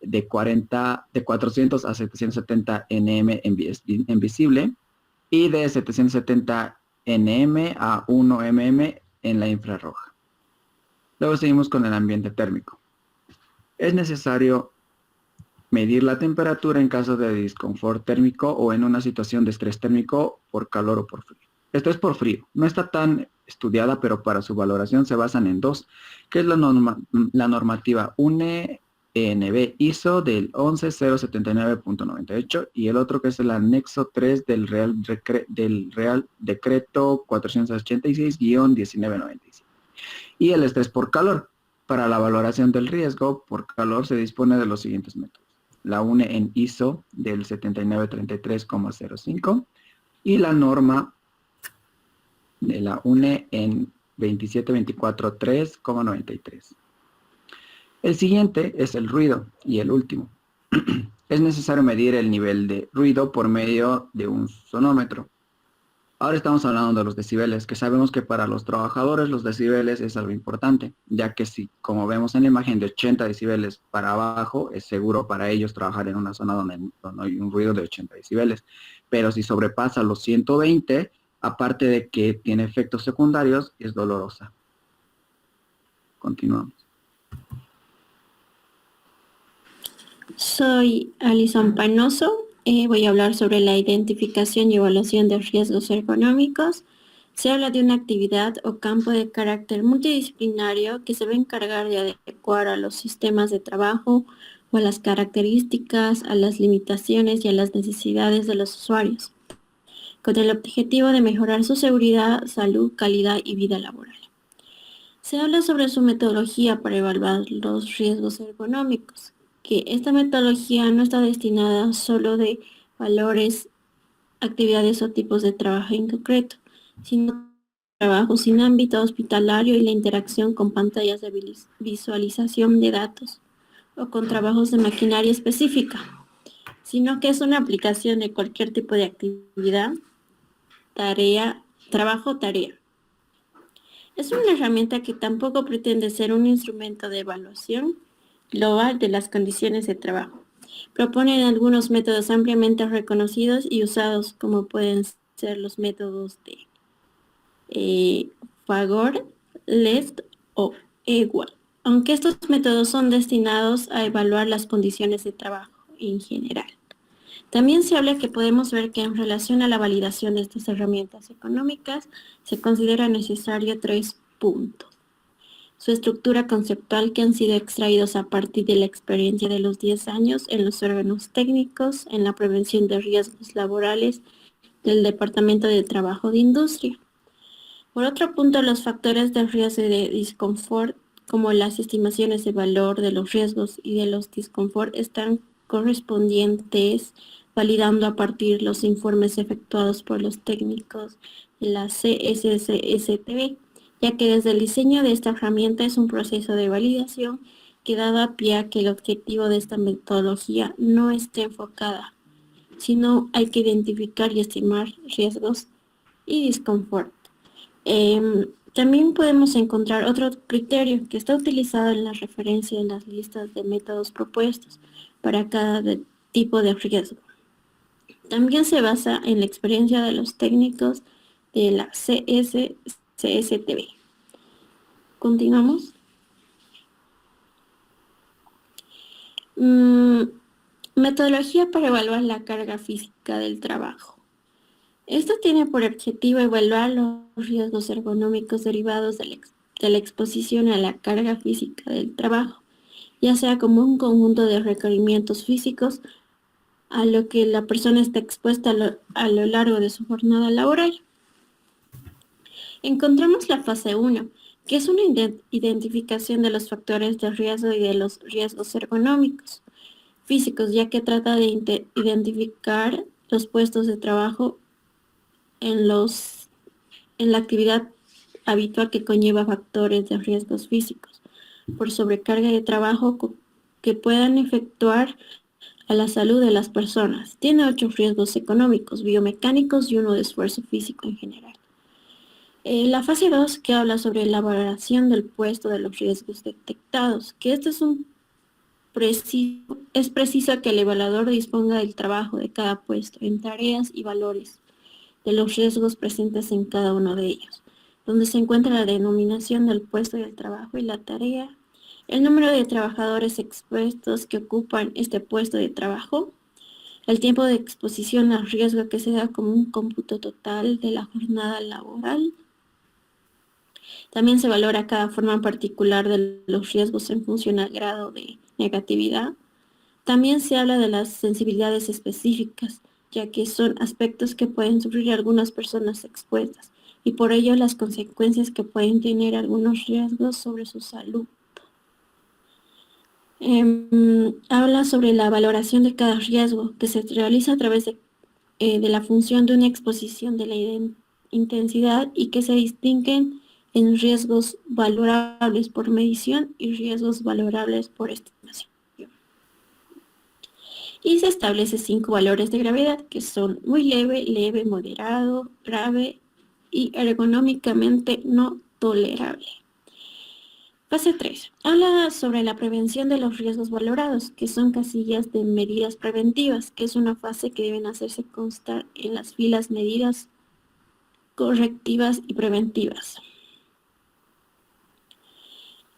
de 400 a 770 nm en visible y de 770 nm a 1 mm en la infrarroja. Luego seguimos con el ambiente térmico. Es necesario medir la temperatura en caso de disconfort térmico o en una situación de estrés térmico por calor o por frío. Esto es por frío. No está tan estudiada, pero para su valoración se basan en 2, que es la normativa UNE-ENB ISO del 11079.98 y el otro que es el anexo 3 del Real Decreto 486-1997. Y el estrés por calor. Para la valoración del riesgo por calor se dispone de los siguientes métodos. La UNE en ISO del 7933,05 y la norma de la UNE en 27243,93. El siguiente es el ruido y el último. Es necesario medir el nivel de ruido por medio de un sonómetro. Ahora estamos hablando de los decibeles, que sabemos que para los trabajadores los decibeles es algo importante, ya que si, como vemos en la imagen, de 80 decibeles para abajo, es seguro para ellos trabajar en una zona donde hay un ruido de 80 decibeles. Pero si sobrepasa los 120, aparte de que tiene efectos secundarios, es dolorosa. Continuamos. Soy Alison Panoso. Voy a hablar sobre la identificación y evaluación de riesgos ergonómicos. Se habla de una actividad o campo de carácter multidisciplinario que se va a encargar de adecuar a los sistemas de trabajo o a las características, a las limitaciones y a las necesidades de los usuarios, con el objetivo de mejorar su seguridad, salud, calidad y vida laboral. Se habla sobre su metodología para evaluar los riesgos ergonómicos, que esta metodología no está destinada solo de valores, actividades o tipos de trabajo en concreto, sino trabajo sin ámbito hospitalario y la interacción con pantallas de visualización de datos o con trabajos de maquinaria específica, sino que es una aplicación de cualquier tipo de actividad, tarea, trabajo-tarea. Es una herramienta que tampoco pretende ser un instrumento de evaluación global de las condiciones de trabajo. Proponen algunos métodos ampliamente reconocidos y usados, como pueden ser los métodos de Fagor, Lest o EWA, aunque estos métodos son destinados a evaluar las condiciones de trabajo en general. También se habla que podemos ver que en relación a la validación de estas herramientas económicas se considera necesario 3 puntos. Su estructura conceptual, que han sido extraídos a partir de la experiencia de los 10 años en los órganos técnicos, en la prevención de riesgos laborales del Departamento de Trabajo de Industria. Por otro punto, los factores de riesgo y de disconfort, como las estimaciones de valor de los riesgos y de los disconfort, están correspondientes, validando a partir de los informes efectuados por los técnicos de la CSSTB, ya que desde el diseño de esta herramienta es un proceso de validación que daba pie a que el objetivo de esta metodología no esté enfocada, sino hay que identificar y estimar riesgos y disconfort. También podemos encontrar otro criterio que está utilizado en la referencia en las listas de métodos propuestos para cada tipo de riesgo. También se basa en la experiencia de los técnicos de la CSTB. Continuamos. Metodología para evaluar la carga física del trabajo. Esto tiene por objetivo evaluar los riesgos ergonómicos derivados de la exposición a la carga física del trabajo, ya sea como un conjunto de requerimientos físicos a lo que la persona está expuesta a lo largo de su jornada laboral. Encontramos la fase 1, que es una identificación de los factores de riesgo y de los riesgos ergonómicos físicos, ya que trata de identificar los puestos de trabajo en la actividad habitual que conlleva factores de riesgos físicos por sobrecarga de trabajo que puedan efectuar a la salud de las personas. Tiene 8 riesgos económicos, biomecánicos y 1 de esfuerzo físico en general. La fase 2, que habla sobre la valoración del puesto de los riesgos detectados, que este es preciso que el evaluador disponga del trabajo de cada puesto en tareas y valores de los riesgos presentes en cada uno de ellos, donde se encuentra la denominación del puesto del trabajo y la tarea, el número de trabajadores expuestos que ocupan este puesto de trabajo, el tiempo de exposición al riesgo que se da como un cómputo total de la jornada laboral. También se valora cada forma particular de los riesgos en función al grado de negatividad. También se habla de las sensibilidades específicas, ya que son aspectos que pueden sufrir algunas personas expuestas y por ello las consecuencias que pueden tener algunos riesgos sobre su salud. Habla sobre la valoración de cada riesgo que se realiza a través de la función de una exposición de la intensidad y que se distinguen en riesgos valorables por medición y riesgos valorables por estimación. Y se establece 5 valores de gravedad que son muy leve, leve, moderado, grave y ergonómicamente no tolerable. Fase 3. Habla sobre la prevención de los riesgos valorados, que son casillas de medidas preventivas, que es una fase que deben hacerse constar en las filas medidas correctivas y preventivas.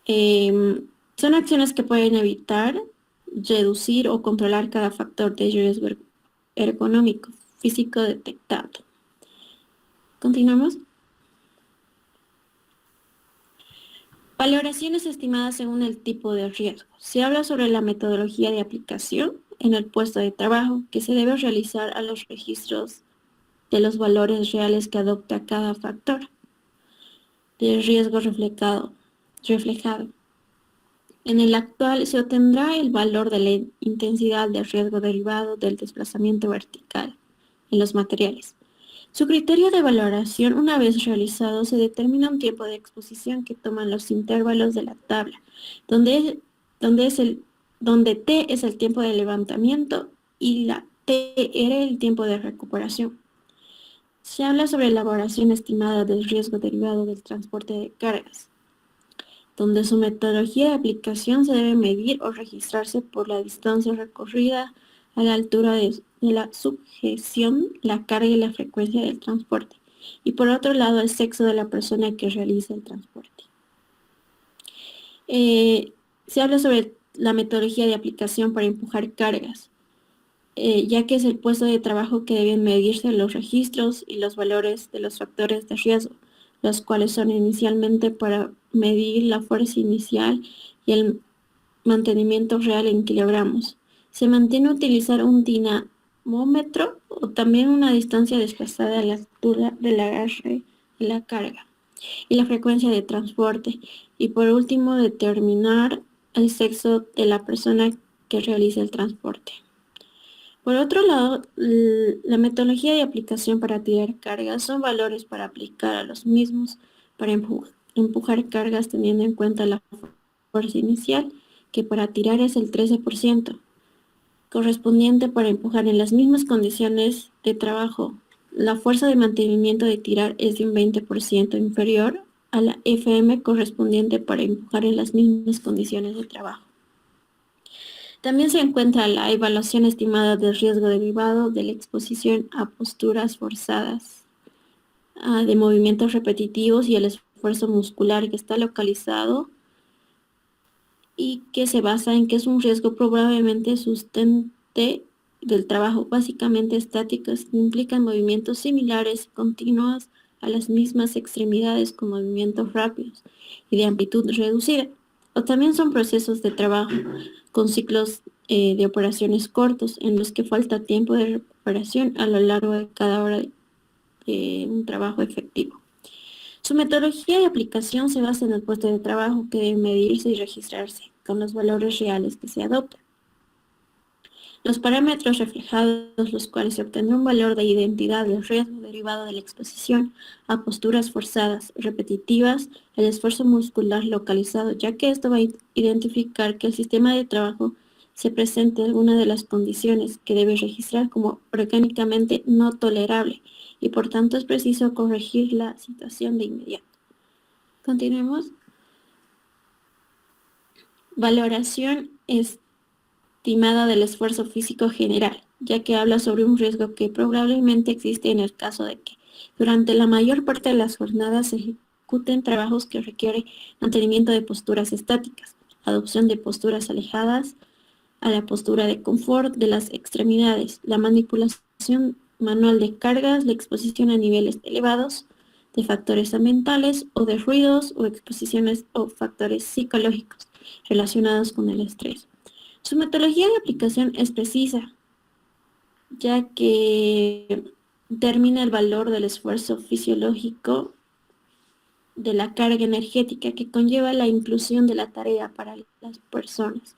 Son acciones que pueden evitar, reducir o controlar cada factor de riesgo ergonómico físico detectado. Continuamos. Valoraciones estimadas según el tipo de riesgo. Se habla sobre la metodología de aplicación en el puesto de trabajo que se debe realizar a los registros de los valores reales que adopta cada factor de riesgo reflejado. En el actual se obtendrá el valor de la intensidad de riesgo derivado del desplazamiento vertical en los materiales. Su criterio de valoración, una vez realizado, se determina un tiempo de exposición que toman los intervalos de la tabla, donde T es el tiempo de levantamiento y la TR el tiempo de recuperación. Se habla sobre elaboración estimada del riesgo derivado del transporte de cargas, donde su metodología de aplicación se debe medir o registrarse por la distancia recorrida, a la altura de la sujeción, la carga y la frecuencia del transporte, y por otro lado el sexo de la persona que realiza el transporte. Se habla sobre la metodología de aplicación para empujar cargas, ya que es el puesto de trabajo que deben medirse los registros y los valores de los factores de riesgo, los cuales son inicialmente para medir la fuerza inicial y el mantenimiento real en kilogramos. Se mantiene utilizar un dinamómetro o también una distancia desplazada a la altura del agarre de la carga y la frecuencia de transporte. Y por último, determinar el sexo de la persona que realiza el transporte. Por otro lado, la metodología de aplicación para tirar cargas son valores para aplicar a los mismos para empujar cargas teniendo en cuenta la fuerza inicial, que para tirar es el 13%, correspondiente para empujar en las mismas condiciones de trabajo. La fuerza de mantenimiento de tirar es de un 20% inferior a la FM correspondiente para empujar en las mismas condiciones de trabajo. También se encuentra la evaluación estimada del riesgo derivado de la exposición a posturas forzadas, de movimientos repetitivos y el esfuerzo muscular que está localizado y que se basa en que es un riesgo probablemente sustente del trabajo, básicamente estáticos, que implican movimientos similares y continuos a las mismas extremidades con movimientos rápidos y de amplitud reducida. O también son procesos de trabajo con ciclos de operaciones cortos en los que falta tiempo de recuperación a lo largo de cada hora de un trabajo efectivo. Su metodología de aplicación se basa en el puesto de trabajo que debe medirse y registrarse con los valores reales que se adoptan. Los parámetros reflejados, los cuales se obtendrá un valor de identidad del riesgo derivado de la exposición a posturas forzadas, repetitivas, el esfuerzo muscular localizado, ya que esto va a identificar que el sistema de trabajo se presente alguna de las condiciones que debe registrar como orgánicamente no tolerable y por tanto es preciso corregir la situación de inmediato. Continuemos. Valoración estimada del esfuerzo físico general, ya que habla sobre un riesgo que probablemente existe en el caso de que durante la mayor parte de las jornadas se ejecuten trabajos que requieren mantenimiento de posturas estáticas, adopción de posturas alejadas a la postura de confort de las extremidades, la manipulación manual de cargas, la exposición a niveles elevados de factores ambientales o de ruidos o exposiciones o factores psicológicos relacionados con el estrés. Su metodología de aplicación es precisa, ya que determina el valor del esfuerzo fisiológico de la carga energética que conlleva la inclusión de la tarea para las personas.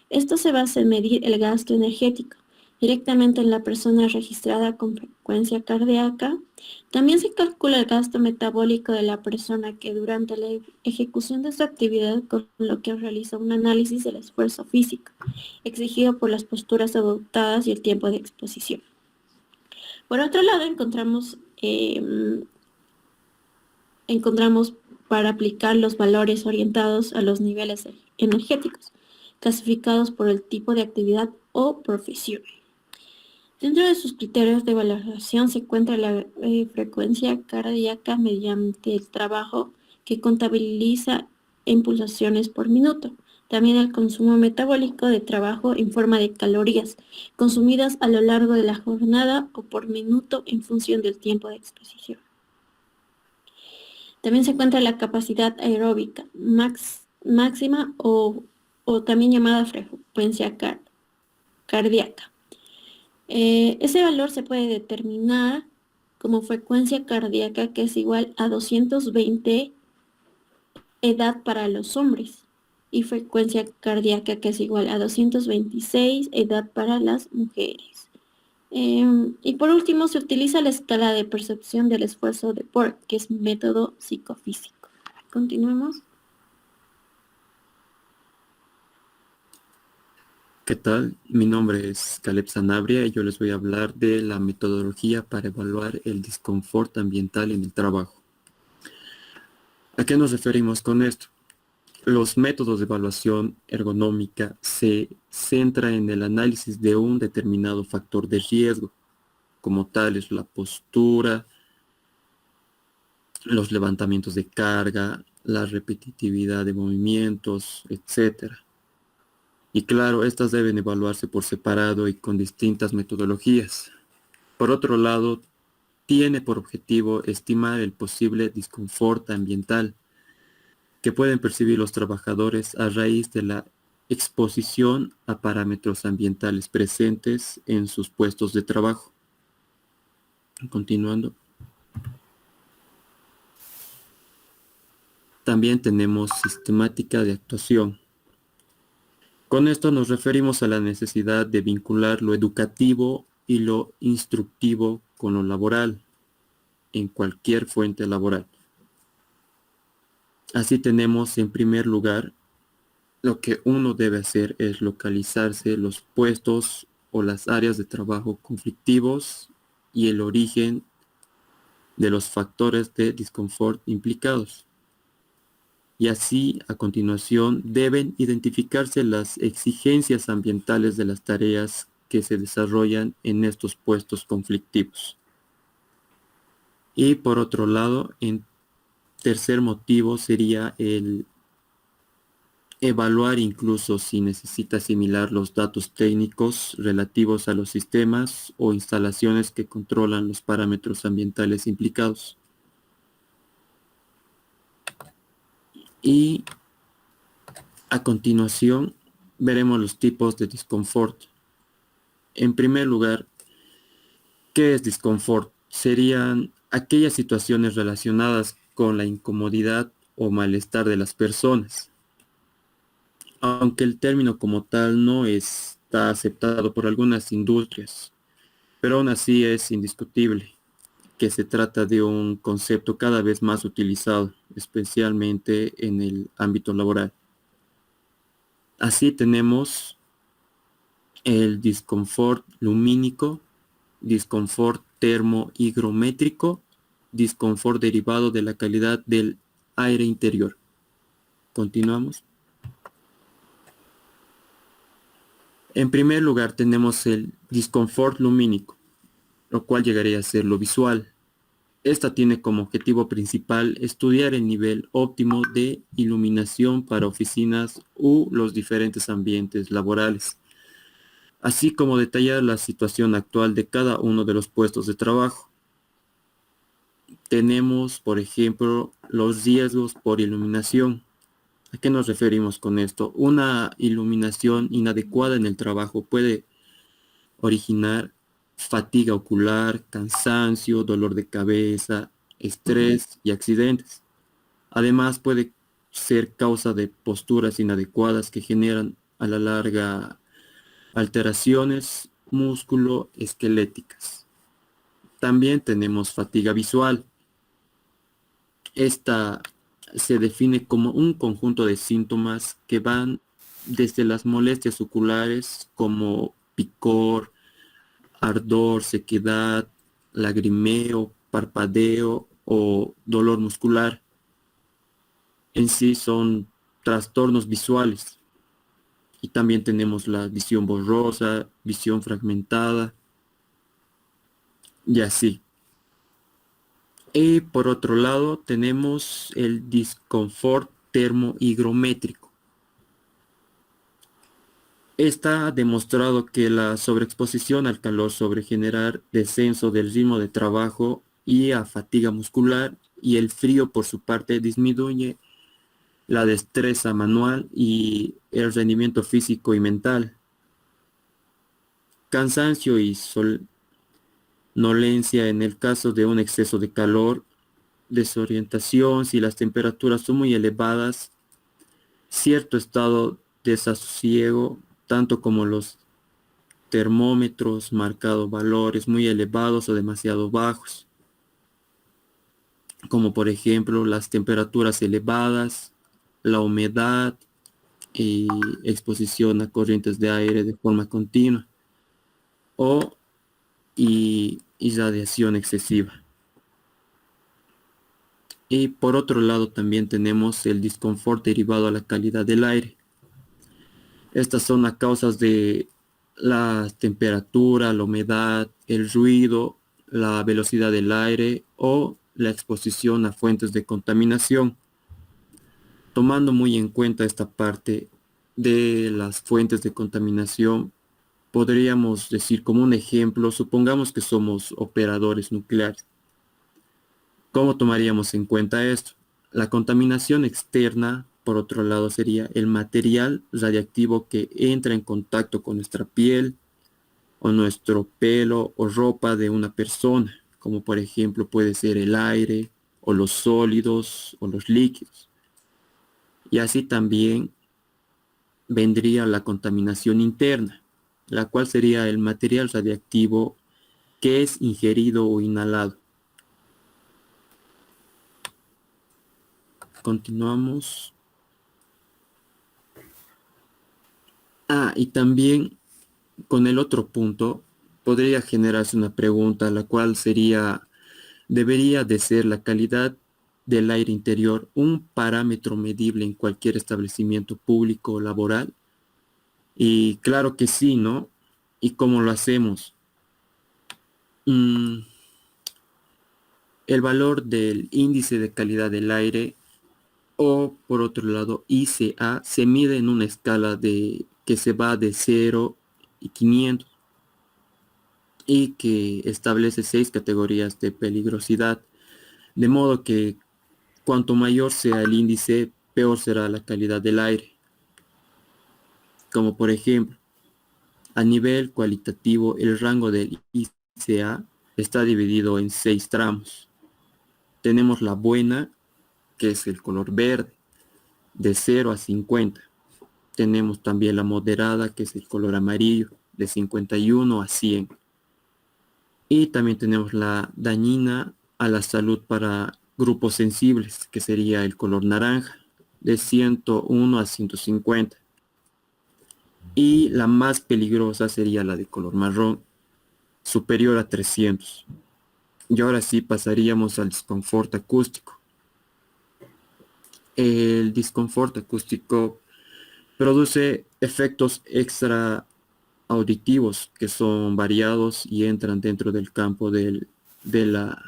Esto se basa en medir el gasto energético directamente en la persona registrada con frecuencia cardíaca. También se calcula el gasto metabólico de la persona que durante la ejecución de su actividad, con lo que realiza un análisis del esfuerzo físico exigido por las posturas adoptadas y el tiempo de exposición. Por otro lado, encontramos para aplicar los valores orientados a los niveles energéticos, clasificados por el tipo de actividad o profesión. Dentro de sus criterios de valoración se encuentra la frecuencia cardíaca mediante el trabajo, que contabiliza en pulsaciones por minuto. También el consumo metabólico de trabajo en forma de calorías consumidas a lo largo de la jornada o por minuto en función del tiempo de exposición. También se encuentra la capacidad aeróbica máxima o también llamada frecuencia cardíaca. Ese valor se puede determinar como frecuencia cardíaca, que es igual a 220 edad para los hombres, y frecuencia cardíaca, que es igual a 226 edad para las mujeres. Y por último, se utiliza la escala de percepción del esfuerzo de PORC, que es método psicofísico. Continuemos. ¿Qué tal? Mi nombre es Caleb Sanabria y yo les voy a hablar de la metodología para evaluar el disconfort ambiental en el trabajo. ¿A qué nos referimos con esto? Los métodos de evaluación ergonómica se centran en el análisis de un determinado factor de riesgo, como tales la postura, los levantamientos de carga, la repetitividad de movimientos, etc. Y claro, estas deben evaluarse por separado y con distintas metodologías. Por otro lado, tiene por objetivo estimar el posible disconfort ambiental que pueden percibir los trabajadores a raíz de la exposición a parámetros ambientales presentes en sus puestos de trabajo. Continuando. También tenemos sistemática de actuación. Con esto nos referimos a la necesidad de vincular lo educativo y lo instructivo con lo laboral en cualquier fuente laboral. Así tenemos en primer lugar, lo que uno debe hacer es localizarse los puestos o las áreas de trabajo conflictivos y el origen de los factores de disconfort implicados. Y así, a continuación, deben identificarse las exigencias ambientales de las tareas que se desarrollan en estos puestos conflictivos. Y por otro lado, en tercer motivo sería el evaluar incluso si necesita asimilar los datos técnicos relativos a los sistemas o instalaciones que controlan los parámetros ambientales implicados. Y a continuación veremos los tipos de disconfort. En primer lugar, ¿qué es disconfort? Serían aquellas situaciones relacionadas con la incomodidad o malestar de las personas. Aunque el término como tal no está aceptado por algunas industrias, pero aún así es indiscutible que se trata de un concepto cada vez más utilizado, especialmente en el ámbito laboral. Así tenemos el disconfort lumínico, disconfort termohigrométrico, disconfort derivado de la calidad del aire interior. Continuamos. En primer lugar tenemos el disconfort lumínico, lo cual llegaría a ser lo visual. Esta tiene como objetivo principal estudiar el nivel óptimo de iluminación para oficinas u los diferentes ambientes laborales, así como detallar la situación actual de cada uno de los puestos de trabajo. Tenemos, por ejemplo, los riesgos por iluminación. ¿A qué nos referimos con esto? Una iluminación inadecuada en el trabajo puede originar fatiga ocular, cansancio, dolor de cabeza, estrés y accidentes. Además, puede ser causa de posturas inadecuadas que generan a la larga alteraciones músculo-esqueléticas. También tenemos fatiga visual. Esta se define como un conjunto de síntomas que van desde las molestias oculares como picor, ardor, sequedad, lagrimeo, parpadeo o dolor muscular. En sí son trastornos visuales. Y también tenemos la visión borrosa, visión fragmentada y así. Y por otro lado tenemos el disconfort termohigrométrico. Está demostrado que la sobreexposición al calor sobre generar descenso del ritmo de trabajo y a fatiga muscular, y el frío por su parte disminuye la destreza manual y el rendimiento físico y mental. Cansancio y somnolencia en el caso de un exceso de calor, desorientación si las temperaturas son muy elevadas, cierto estado de desasosiego, tanto como los termómetros marcado valores muy elevados o demasiado bajos, como por ejemplo las temperaturas elevadas, la humedad, y exposición a corrientes de aire de forma continua o irradiación excesiva. Y por otro lado también tenemos el disconfort derivado a la calidad del aire. Estas son a causas de la temperatura, la humedad, el ruido, la velocidad del aire o la exposición a fuentes de contaminación. Tomando muy en cuenta esta parte de las fuentes de contaminación, podríamos decir como un ejemplo, supongamos que somos operadores nucleares. ¿Cómo tomaríamos en cuenta esto? La contaminación externa, por otro lado, sería el material radiactivo que entra en contacto con nuestra piel o nuestro pelo o ropa de una persona, como por ejemplo puede ser el aire o los sólidos o los líquidos. Y así también vendría la contaminación interna, la cual sería el material radiactivo que es ingerido o inhalado. Continuamos. Y también con el otro punto podría generarse una pregunta, la cual sería, ¿debería de ser la calidad del aire interior un parámetro medible en cualquier establecimiento público o laboral? Y claro que sí, ¿no? ¿Y cómo lo hacemos? El valor del índice de calidad del aire, o por otro lado ICA, se mide en una escala que se va de 0 y 500 y que establece 6 categorías de peligrosidad, de modo que cuanto mayor sea el índice, peor será la calidad del aire. Como por ejemplo, a nivel cualitativo, el rango del ICA está dividido en 6 tramos. Tenemos la buena, que es el color verde, de 0 a 50. Tenemos también la moderada, que es el color amarillo, de 51 a 100. Y también tenemos la dañina a la salud para grupos sensibles, que sería el color naranja, de 101 a 150. Y la más peligrosa sería la de color marrón, superior a 300. Y ahora sí pasaríamos al disconfort acústico. El disconfort acústico produce efectos extra auditivos que son variados y entran dentro del campo de la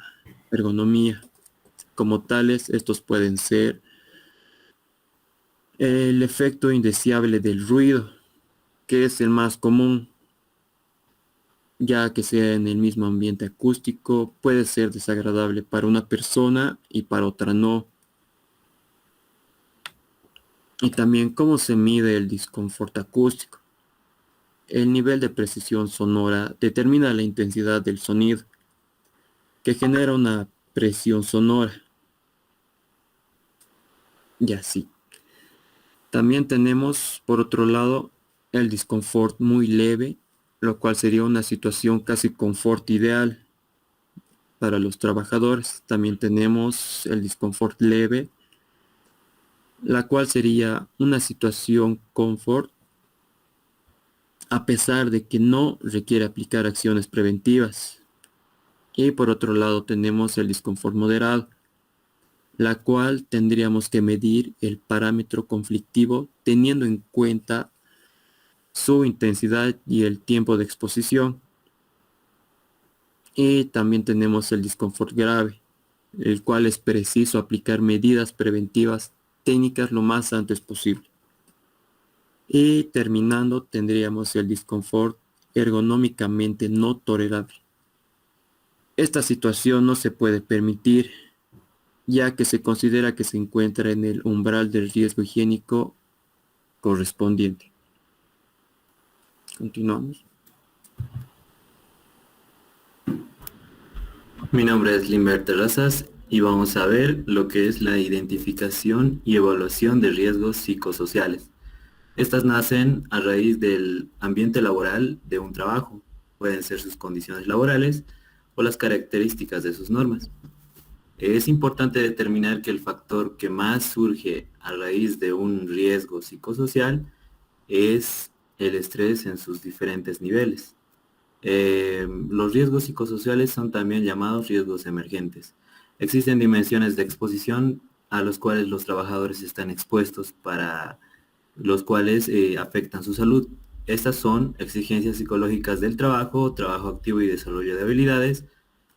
ergonomía. Como tales, estos pueden ser el efecto indeseable del ruido, que es el más común, ya que sea en el mismo ambiente acústico, puede ser desagradable para una persona y para otra no. Y también cómo se mide el disconfort acústico. El nivel de precisión sonora determina la intensidad del sonido, que genera una presión sonora. Y así. También tenemos, por otro lado, el disconfort muy leve, lo cual sería una situación casi confort ideal para los trabajadores. También tenemos el disconfort leve, la cual sería una situación confort a pesar de que no requiere aplicar acciones preventivas. Y por otro lado tenemos el disconfort moderado, la cual tendríamos que medir el parámetro conflictivo teniendo en cuenta su intensidad y el tiempo de exposición. Y también tenemos el disconfort grave, el cual es preciso aplicar medidas preventivas técnicas lo más antes posible. Y terminando tendríamos el disconfort ergonómicamente no tolerable. Esta situación no se puede permitir, ya que se considera que se encuentra en el umbral del riesgo higiénico correspondiente. Continuamos. Mi nombre es Limber Terrazas y vamos a ver lo que es la identificación y evaluación de riesgos psicosociales. Estas nacen a raíz del ambiente laboral de un trabajo. Pueden ser sus condiciones laborales o las características de sus normas. Es importante determinar que el factor que más surge a raíz de un riesgo psicosocial es el estrés en sus diferentes niveles. Los riesgos psicosociales son también llamados riesgos emergentes. Existen dimensiones de exposición a los cuales los trabajadores están expuestos, para los cuales afectan su salud. Estas son exigencias psicológicas del trabajo, trabajo activo y desarrollo de habilidades,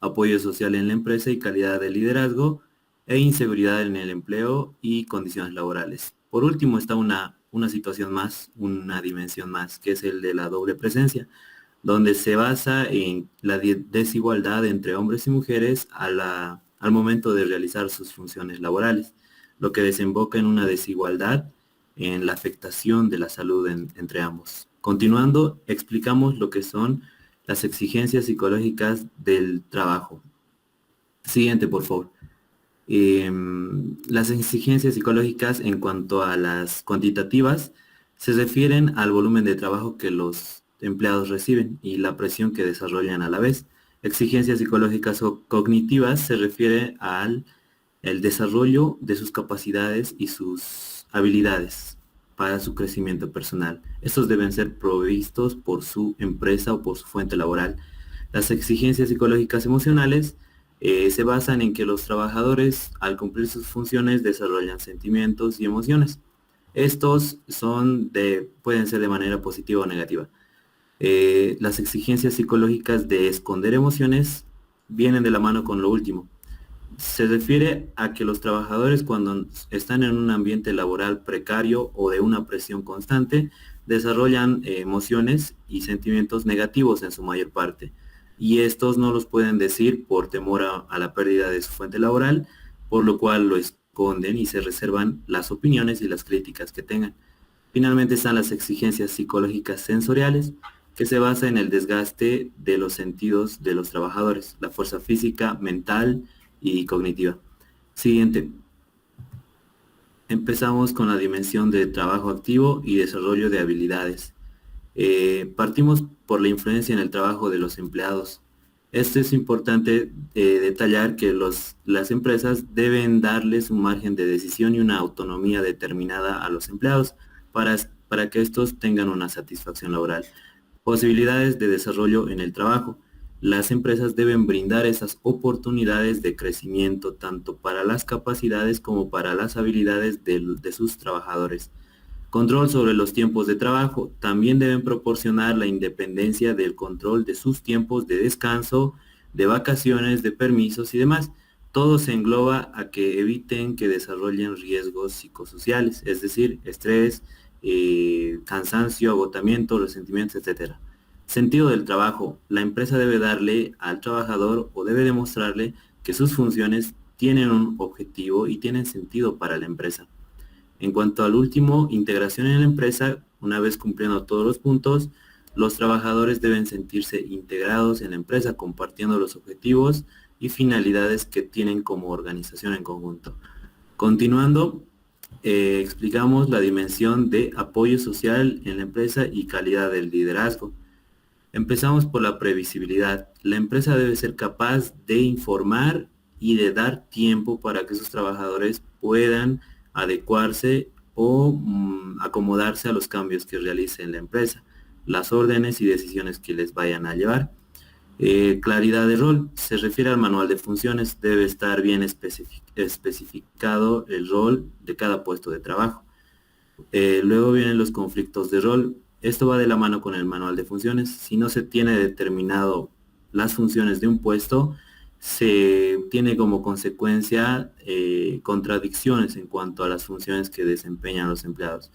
apoyo social en la empresa y calidad de liderazgo, e inseguridad en el empleo y condiciones laborales. Por último está una situación más, una dimensión más, que es el de la doble presencia, donde se basa en la desigualdad entre hombres y mujeres al momento de realizar sus funciones laborales, lo que desemboca en una desigualdad en la afectación de la salud entre ambos. Continuando, explicamos lo que son las exigencias psicológicas del trabajo. Siguiente, por favor. Las exigencias psicológicas en cuanto a las cuantitativas se refieren al volumen de trabajo que los empleados reciben y la presión que desarrollan a la vez. Exigencias psicológicas o cognitivas se refiere al el desarrollo de sus capacidades y sus habilidades para su crecimiento personal. Estos deben ser provistos por su empresa o por su fuente laboral. Las exigencias psicológicas emocionales se basan en que los trabajadores, al cumplir sus funciones, desarrollan sentimientos y emociones. Estos pueden ser de manera positiva o negativa. Las exigencias psicológicas de esconder emociones vienen de la mano con lo último. Se refiere a que los trabajadores, cuando están en un ambiente laboral precario o de una presión constante, desarrollan emociones y sentimientos negativos en su mayor parte, y estos no los pueden decir por temor a la pérdida de su fuente laboral, por lo cual lo esconden y se reservan las opiniones y las críticas que tengan. Finalmente están las exigencias psicológicas sensoriales, que se basa en el desgaste de los sentidos de los trabajadores, la fuerza física, mental y cognitiva. Siguiente. Empezamos con la dimensión de trabajo activo y desarrollo de habilidades. Partimos por la influencia en el trabajo de los empleados. Esto es importante detallar que las empresas deben darles un margen de decisión y una autonomía determinada a los empleados para que estos tengan una satisfacción laboral. Posibilidades de desarrollo en el trabajo. Las empresas deben brindar esas oportunidades de crecimiento tanto para las capacidades como para las habilidades de sus trabajadores. Control sobre los tiempos de trabajo. También deben proporcionar la independencia del control de sus tiempos de descanso, de vacaciones, de permisos y demás. Todo se engloba a que eviten que desarrollen riesgos psicosociales, es decir, estrés, cansancio, agotamiento, resentimientos, etc. Sentido del trabajo. La empresa debe darle al trabajador o debe demostrarle que sus funciones tienen un objetivo y tienen sentido para la empresa. En cuanto al último, integración en la empresa, una vez cumpliendo todos los puntos, los trabajadores deben sentirse integrados en la empresa, compartiendo los objetivos y finalidades que tienen como organización en conjunto. Continuando, explicamos la dimensión de apoyo social en la empresa y calidad del liderazgo. Empezamos por la previsibilidad. La empresa debe ser capaz de informar y de dar tiempo para que sus trabajadores puedan adecuarse o acomodarse a los cambios que realice en la empresa, las órdenes y decisiones que les vayan a llevar. Claridad de rol. Se refiere al manual de funciones. Debe estar bien especificado el rol de cada puesto de trabajo. Luego vienen los conflictos de rol. Esto va de la mano con el manual de funciones. Si no se tiene determinado las funciones de un puesto, se tiene como consecuencia contradicciones en cuanto a las funciones que desempeñan los empleados.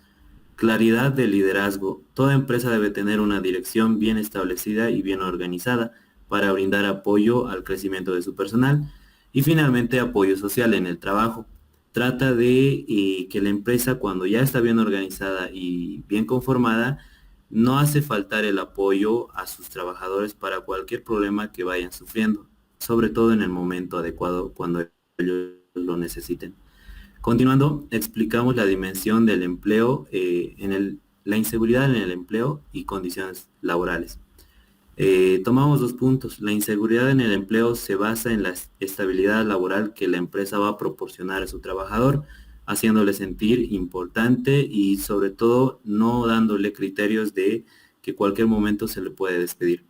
Claridad de liderazgo. Toda empresa debe tener una dirección bien establecida y bien organizada para brindar apoyo al crecimiento de su personal. Y finalmente, apoyo social en el trabajo. Trata de que la empresa, cuando ya está bien organizada y bien conformada, no hace faltar el apoyo a sus trabajadores para cualquier problema que vayan sufriendo, sobre todo en el momento adecuado cuando ellos lo necesiten. Continuando, explicamos la dimensión del empleo, la inseguridad en el empleo y condiciones laborales. Tomamos 2 puntos. La inseguridad en el empleo se basa en la estabilidad laboral que la empresa va a proporcionar a su trabajador, haciéndole sentir importante y sobre todo no dándole criterios de que cualquier momento se le puede despedir.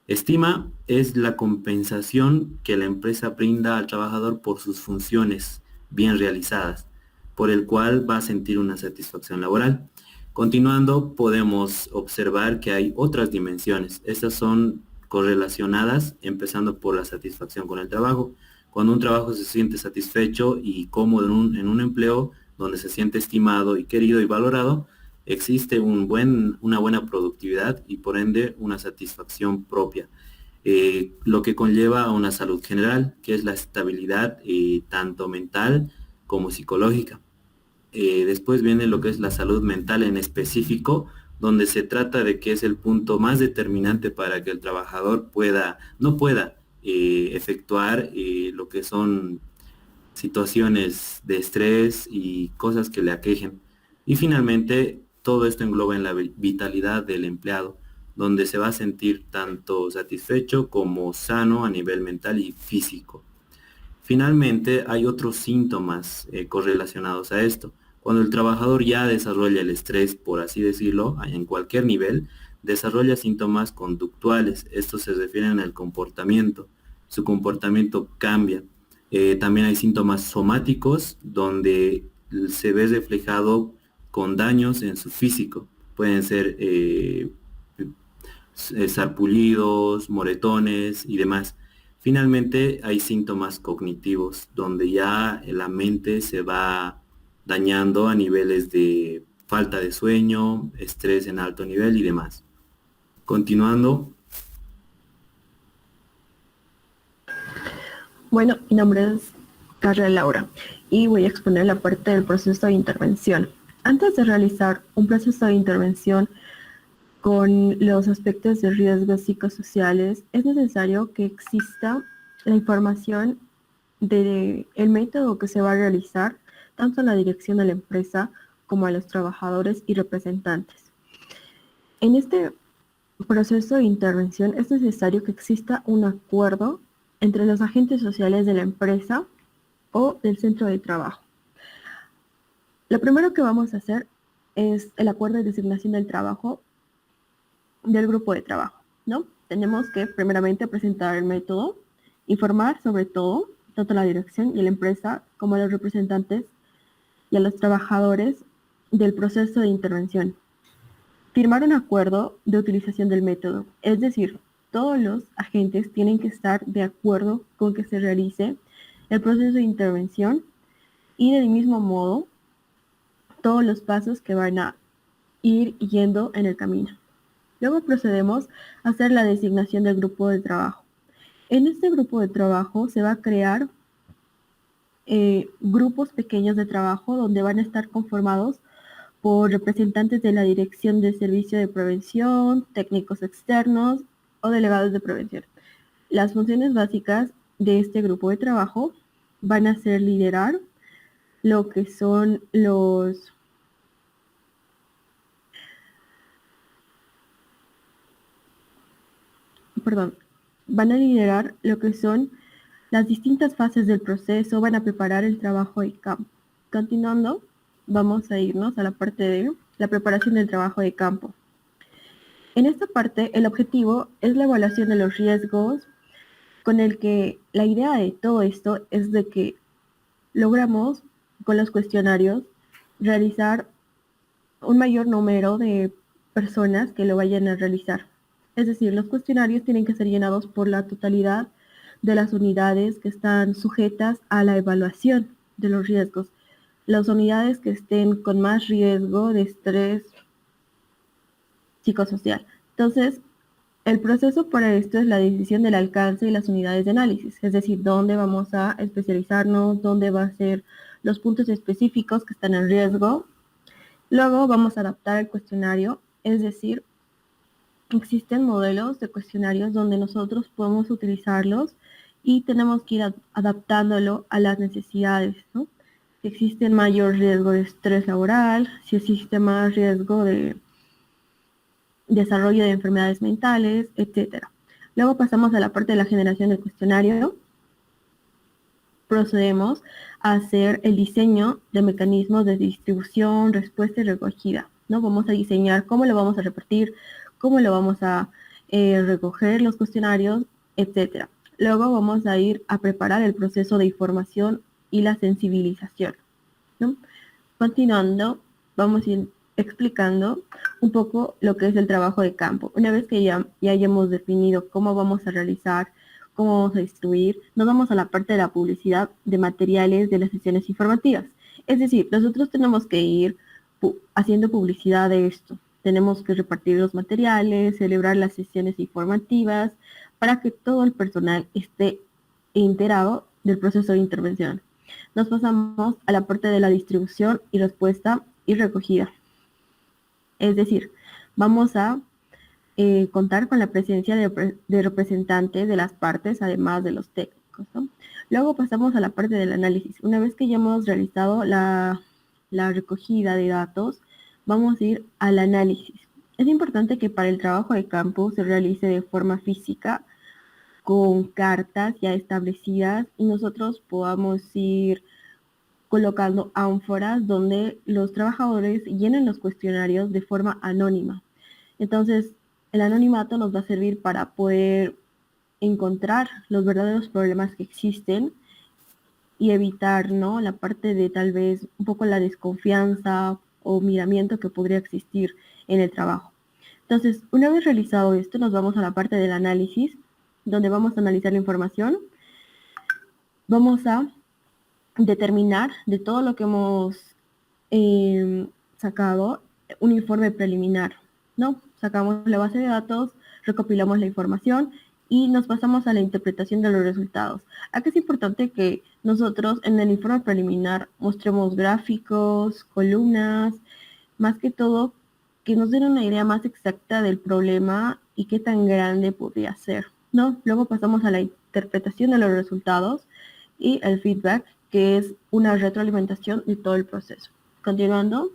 Estima es la compensación que la empresa brinda al trabajador por sus funciones bien realizadas, por el cual va a sentir una satisfacción laboral. Continuando, podemos observar que hay otras dimensiones. Estas son correlacionadas, empezando por la satisfacción con el trabajo. Cuando un trabajo se siente satisfecho y cómodo en un empleo donde se siente estimado y querido y valorado, existe una buena productividad y por ende una satisfacción propia, lo que conlleva a una salud general, que es la estabilidad tanto mental como psicológica. Después viene lo que es la salud mental en específico, donde se trata de que es el punto más determinante para que el trabajador no pueda efectuar lo que son situaciones de estrés y cosas que le aquejen. Y finalmente, todo esto engloba en la vitalidad del empleado, donde se va a sentir tanto satisfecho como sano a nivel mental y físico. Finalmente, hay otros síntomas correlacionados a esto. Cuando el trabajador ya desarrolla el estrés, por así decirlo, en cualquier nivel, desarrolla síntomas conductuales. Estos se refieren al comportamiento. Su comportamiento cambia. También hay síntomas somáticos, donde se ve reflejado con daños en su físico. Pueden ser sarpullidos, moretones y demás. Finalmente hay síntomas cognitivos, donde ya la mente se va dañando a niveles de falta de sueño, estrés en alto nivel y demás. Continuando. Bueno, mi nombre es Carla Laura y voy a exponer la parte del proceso de intervención. Antes de realizar un proceso de intervención con los aspectos de riesgos psicosociales, es necesario que exista la información del método que se va a realizar, tanto a la dirección de la empresa como a los trabajadores y representantes. En este proceso de intervención es necesario que exista un acuerdo entre los agentes sociales de la empresa o del centro de trabajo. Lo primero que vamos a hacer es el acuerdo de designación del trabajo del grupo de trabajo, ¿no? Tenemos que primeramente presentar el método, informar sobre todo, tanto a la dirección y a la empresa como a los representantes y a los trabajadores del proceso de intervención. Firmar un acuerdo de utilización del método, es decir, todos los agentes tienen que estar de acuerdo con que se realice el proceso de intervención y del mismo modo todos los pasos que van a ir yendo en el camino. Luego procedemos a hacer la designación del grupo de trabajo. En este grupo de trabajo se va a crear grupos pequeños de trabajo donde van a estar conformados por representantes de la Dirección de Servicio de Prevención, técnicos externos o delegados de prevención. Las funciones básicas de este grupo de trabajo van a ser liderar lo que son van a liderar lo que son las distintas fases del proceso, van a preparar el trabajo de campo. Continuando, vamos a irnos a la parte de la preparación del trabajo de campo. En esta parte, el objetivo es la evaluación de los riesgos, con el que la idea de todo esto es de que logramos con los cuestionarios realizar un mayor número de personas que lo vayan a realizar. Es decir, los cuestionarios tienen que ser llenados por la totalidad de las unidades que están sujetas a la evaluación de los riesgos. Las unidades que estén con más riesgo de estrés psicosocial. Entonces, el proceso para esto es la decisión del alcance y las unidades de análisis, es decir, dónde vamos a especializarnos, dónde va a ser los puntos específicos que están en riesgo. Luego vamos a adaptar el cuestionario, es decir, existen modelos de cuestionarios donde nosotros podemos utilizarlos y tenemos que ir adaptándolo a las necesidades, ¿no? Si existe mayor riesgo de estrés laboral, si existe más riesgo de desarrollo de enfermedades mentales, etc. Luego pasamos a la parte de la generación del cuestionario. Procedemos a hacer el diseño de mecanismos de distribución, respuesta y recogida, ¿no? Vamos a diseñar cómo lo vamos a repartir, cómo lo vamos a recoger los cuestionarios, etc. Luego vamos a ir a preparar el proceso de información y la sensibilización, ¿no? Continuando, vamos a ir explicando un poco lo que es el trabajo de campo. Una vez que ya hayamos definido cómo vamos a realizar, cómo vamos a distribuir, nos vamos a la parte de la publicidad de materiales de las sesiones informativas. Es decir, nosotros tenemos que ir haciendo publicidad de esto. Tenemos que repartir los materiales, celebrar las sesiones informativas para que todo el personal esté enterado del proceso de intervención. Nos pasamos a la parte de la distribución y respuesta y recogida. Es decir, vamos a contar con la presencia de representantes de las partes, además de los técnicos, ¿no? Luego pasamos a la parte del análisis. Una vez que ya hemos realizado la recogida de datos, vamos a ir al análisis. Es importante que para el trabajo de campo se realice de forma física, con cartas ya establecidas, y nosotros podamos ir colocando ánforas donde los trabajadores llenen los cuestionarios de forma anónima. Entonces, el anonimato nos va a servir para poder encontrar los verdaderos problemas que existen y evitar, ¿no?, la parte de tal vez un poco la desconfianza o miramiento que podría existir en el trabajo. Entonces, una vez realizado esto, nos vamos a la parte del análisis, donde vamos a analizar la información. Vamos a determinar de todo lo que hemos sacado un informe preliminar, ¿no? Sacamos la base de datos, recopilamos la información y nos pasamos a la interpretación de los resultados. Aquí es importante que nosotros en el informe preliminar mostremos gráficos, columnas, más que todo que nos den una idea más exacta del problema y qué tan grande podría ser, ¿no? Luego pasamos a la interpretación de los resultados y el feedback, que es una retroalimentación de todo el proceso. Continuando,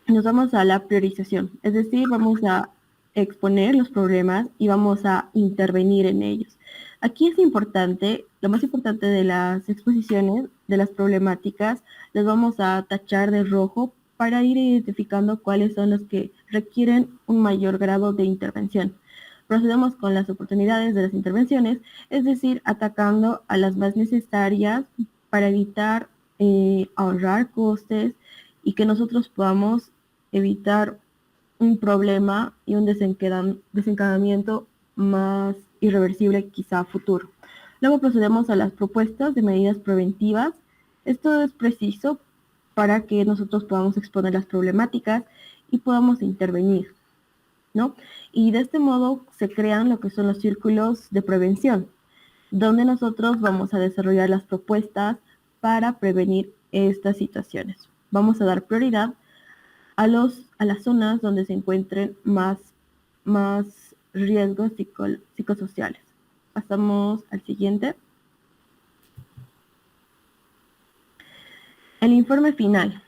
nos vamos a la priorización, es decir, vamos a exponer los problemas y vamos a intervenir en ellos. Aquí es importante, lo más importante de las exposiciones, de las problemáticas, les vamos a tachar de rojo para ir identificando cuáles son los que requieren un mayor grado de intervención. Procedemos con las oportunidades de las intervenciones, es decir, atacando a las más necesarias para evitar ahorrar costes y que nosotros podamos evitar un problema y un desencadenamiento más irreversible quizá a futuro. Luego procedemos a las propuestas de medidas preventivas. Esto es preciso para que nosotros podamos exponer las problemáticas y podamos intervenir, ¿no? Y de este modo se crean lo que son los círculos de prevención, donde nosotros vamos a desarrollar las propuestas para prevenir estas situaciones. Vamos a dar prioridad a las zonas donde se encuentren más riesgos psicosociales. Pasamos al siguiente. El informe final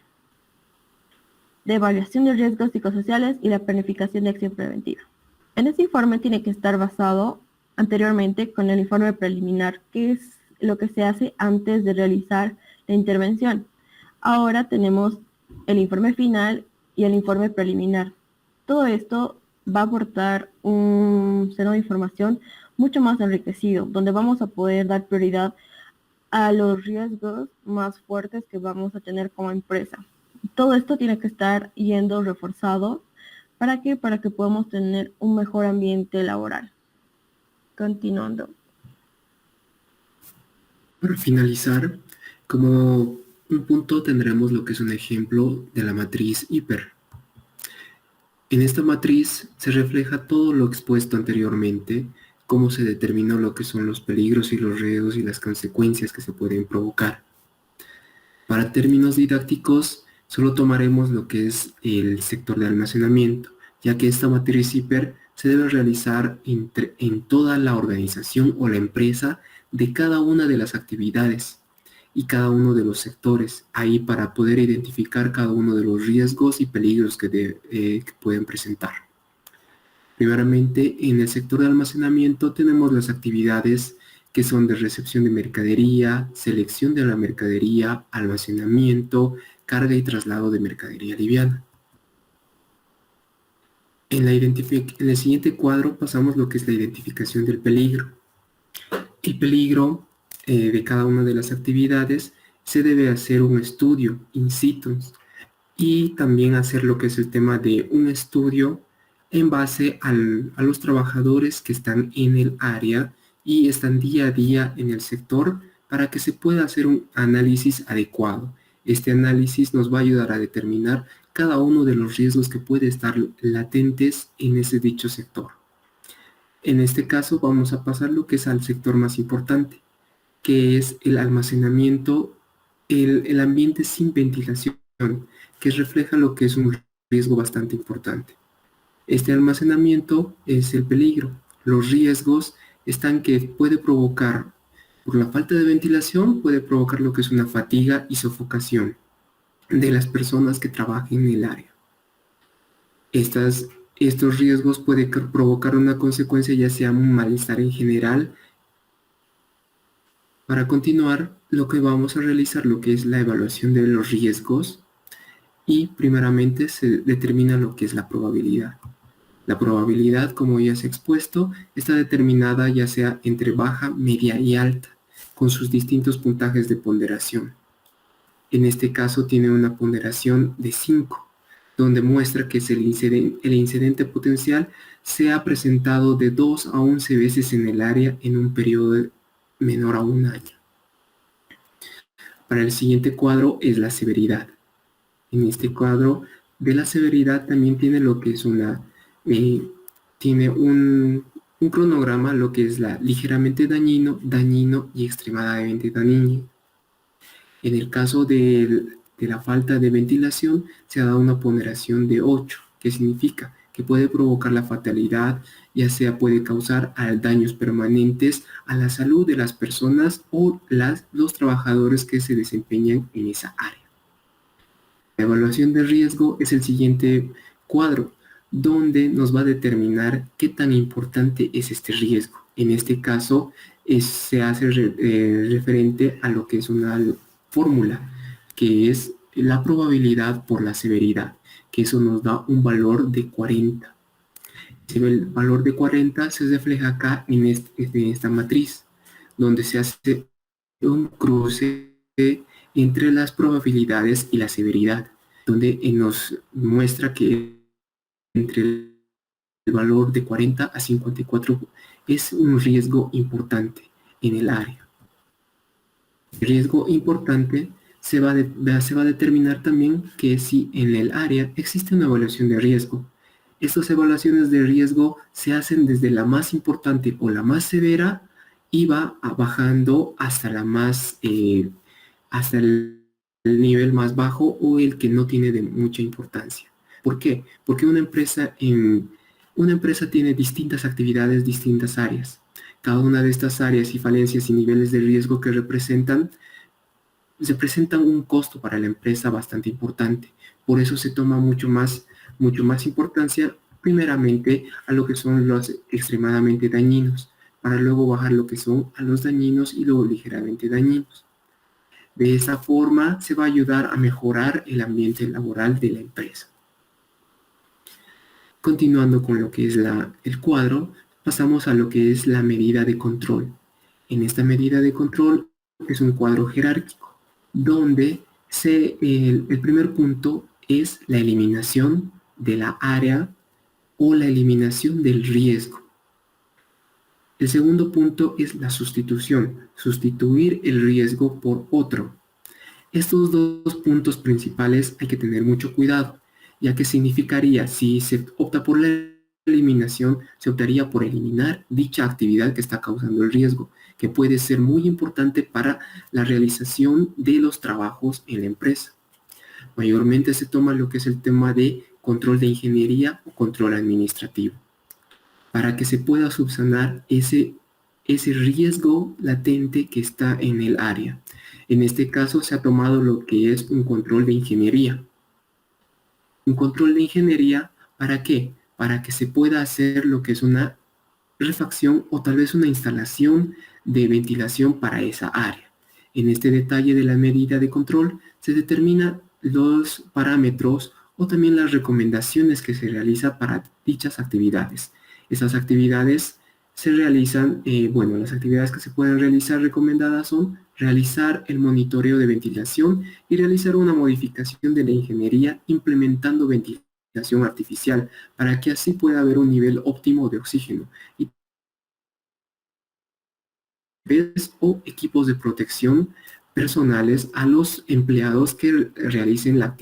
de evaluación de riesgos psicosociales y la planificación de acción preventiva. En este informe tiene que estar basado anteriormente con el informe preliminar, que es lo que se hace antes de realizar la intervención. Ahora tenemos el informe final y el informe preliminar. Todo esto va a aportar un seno de información mucho más enriquecido, donde vamos a poder dar prioridad a los riesgos más fuertes que vamos a tener como empresa. Todo esto tiene que estar yendo reforzado. ¿Para qué? Para que podamos tener un mejor ambiente laboral. Continuando. Para finalizar, como un punto tendremos lo que es un ejemplo de la matriz hiper. En esta matriz se refleja todo lo expuesto anteriormente, cómo se determinó lo que son los peligros y los riesgos y las consecuencias que se pueden provocar. Para términos didácticos, solo tomaremos lo que es el sector de almacenamiento, ya que esta matriz hiper se debe realizar en toda la organización o la empresa de cada una de las actividades y cada uno de los sectores, ahí para poder identificar cada uno de los riesgos y peligros que pueden presentar. Primeramente, en el sector de almacenamiento tenemos las actividades que son de recepción de mercadería, selección de la mercadería, almacenamiento, carga y traslado de mercadería liviana. En el siguiente cuadro pasamos lo que es la identificación del peligro. El peligro de cada una de las actividades se debe hacer un estudio in situ y también hacer lo que es el tema de un estudio en base a los trabajadores que están en el área y están día a día en el sector para que se pueda hacer un análisis adecuado. Este análisis nos va a ayudar a determinar cada uno de los riesgos que puede estar latentes en ese dicho sector. En este caso vamos a pasar lo que es al sector más importante, que es el almacenamiento, el ambiente sin ventilación, que refleja lo que es un riesgo bastante importante. Este almacenamiento es el peligro. Los riesgos están que puede provocar, por la falta de ventilación, puede provocar lo que es una fatiga y sofocación de las personas que trabajan en el área. Estos riesgos pueden provocar una consecuencia, ya sea un malestar en general. Para continuar, lo que vamos a realizar lo que es la evaluación de los riesgos y primeramente se determina lo que es la probabilidad. La probabilidad, como ya se ha expuesto, está determinada ya sea entre baja, media y alta, con sus distintos puntajes de ponderación. En este caso tiene una ponderación de 5, donde muestra que el incidente potencial se ha presentado de 2 a 11 veces en el área en un periodo menor a un año. Para el siguiente cuadro es la severidad. En este cuadro de la severidad también tiene lo que es tiene un cronograma, lo que es la ligeramente dañino, dañino y extremadamente dañino. En el caso de la falta de ventilación se ha dado una ponderación de 8, que significa que puede provocar la fatalidad, ya sea puede causar daños permanentes a la salud de las personas o los trabajadores que se desempeñan en esa área. La evaluación de riesgo es el siguiente cuadro, donde nos va a determinar qué tan importante es este riesgo. En este caso, se hace referente a lo que es una fórmula, que es la probabilidad por la severidad, que eso nos da un valor de 40. El valor de 40 se refleja acá en esta matriz, donde se hace un cruce entre las probabilidades y la severidad, donde nos muestra que entre el valor de 40 a 54 es un riesgo importante en el área. El riesgo importante se va a determinar también que si en el área existe una evaluación de riesgo. Estas evaluaciones de riesgo se hacen desde la más importante o la más severa y va bajando hasta hasta el nivel más bajo o el que no tiene de mucha importancia. ¿Por qué? Porque una empresa tiene distintas actividades, distintas áreas. Cada una de estas áreas y falencias y niveles de riesgo que representan un costo para la empresa bastante importante. Por eso se toma mucho más importancia primeramente a lo que son los extremadamente dañinos, para luego bajar lo que son a los dañinos y luego ligeramente dañinos. De esa forma se va a ayudar a mejorar el ambiente laboral de la empresa. Continuando con lo que es el cuadro, pasamos a lo que es la medida de control. En esta medida de control es un cuadro jerárquico, donde el primer punto es la eliminación de la área o la eliminación del riesgo. El segundo punto es la sustitución, sustituir el riesgo por otro. Estos dos puntos principales hay que tener mucho cuidado, ya que significaría, si se opta por la eliminación, se optaría por eliminar dicha actividad que está causando el riesgo, que puede ser muy importante para la realización de los trabajos en la empresa. Mayormente se toma lo que es el tema de control de ingeniería o control administrativo, para que se pueda subsanar ese riesgo latente que está en el área. En este caso se ha tomado lo que es un control de ingeniería. Un control de ingeniería, ¿para qué? para que se pueda hacer lo que es una refacción o tal vez una instalación de ventilación para esa área. En este detalle de la medida de control se determinan los parámetros o también las recomendaciones que se realiza para dichas actividades. Esas actividades se realizan, las actividades que se pueden realizar recomendadas son realizar el monitoreo de ventilación y realizar una modificación de la ingeniería implementando ventilación artificial para que así pueda haber un nivel óptimo de oxígeno y o equipos de protección personales a los empleados que realicen las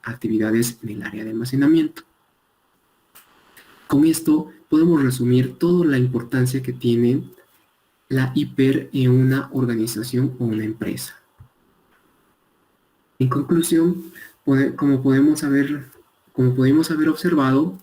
actividades en el área de almacenamiento. Con esto podemos resumir toda la importancia que tiene la hiper en una organización o una empresa. En conclusión, como podemos haber observado,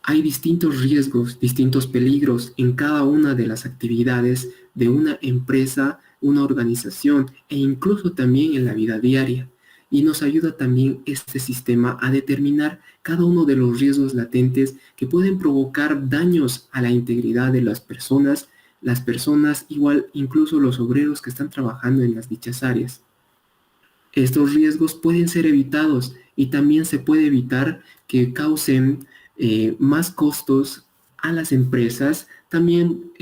hay distintos riesgos, distintos peligros en cada una de las actividades de una empresa, una organización e incluso también en la vida diaria. Y nos ayuda también este sistema a determinar cada uno de los riesgos latentes que pueden provocar daños a la integridad de las personas igual incluso los obreros que están trabajando en las dichas áreas. Estos riesgos pueden ser evitados y también se puede evitar que causen más costos a las empresas, también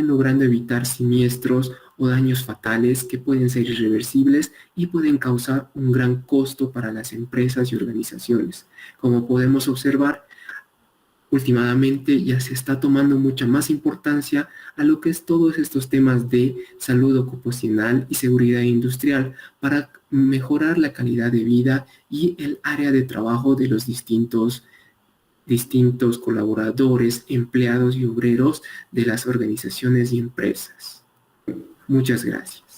logrando evitar siniestros o daños fatales que pueden ser irreversibles y pueden causar un gran costo para las empresas y organizaciones. Como podemos observar, últimamente ya se está tomando mucha más importancia a lo que es todos estos temas de salud ocupacional y seguridad industrial para mejorar la calidad de vida y el área de trabajo de los distintos colaboradores, empleados y obreros de las organizaciones y empresas. Muchas gracias.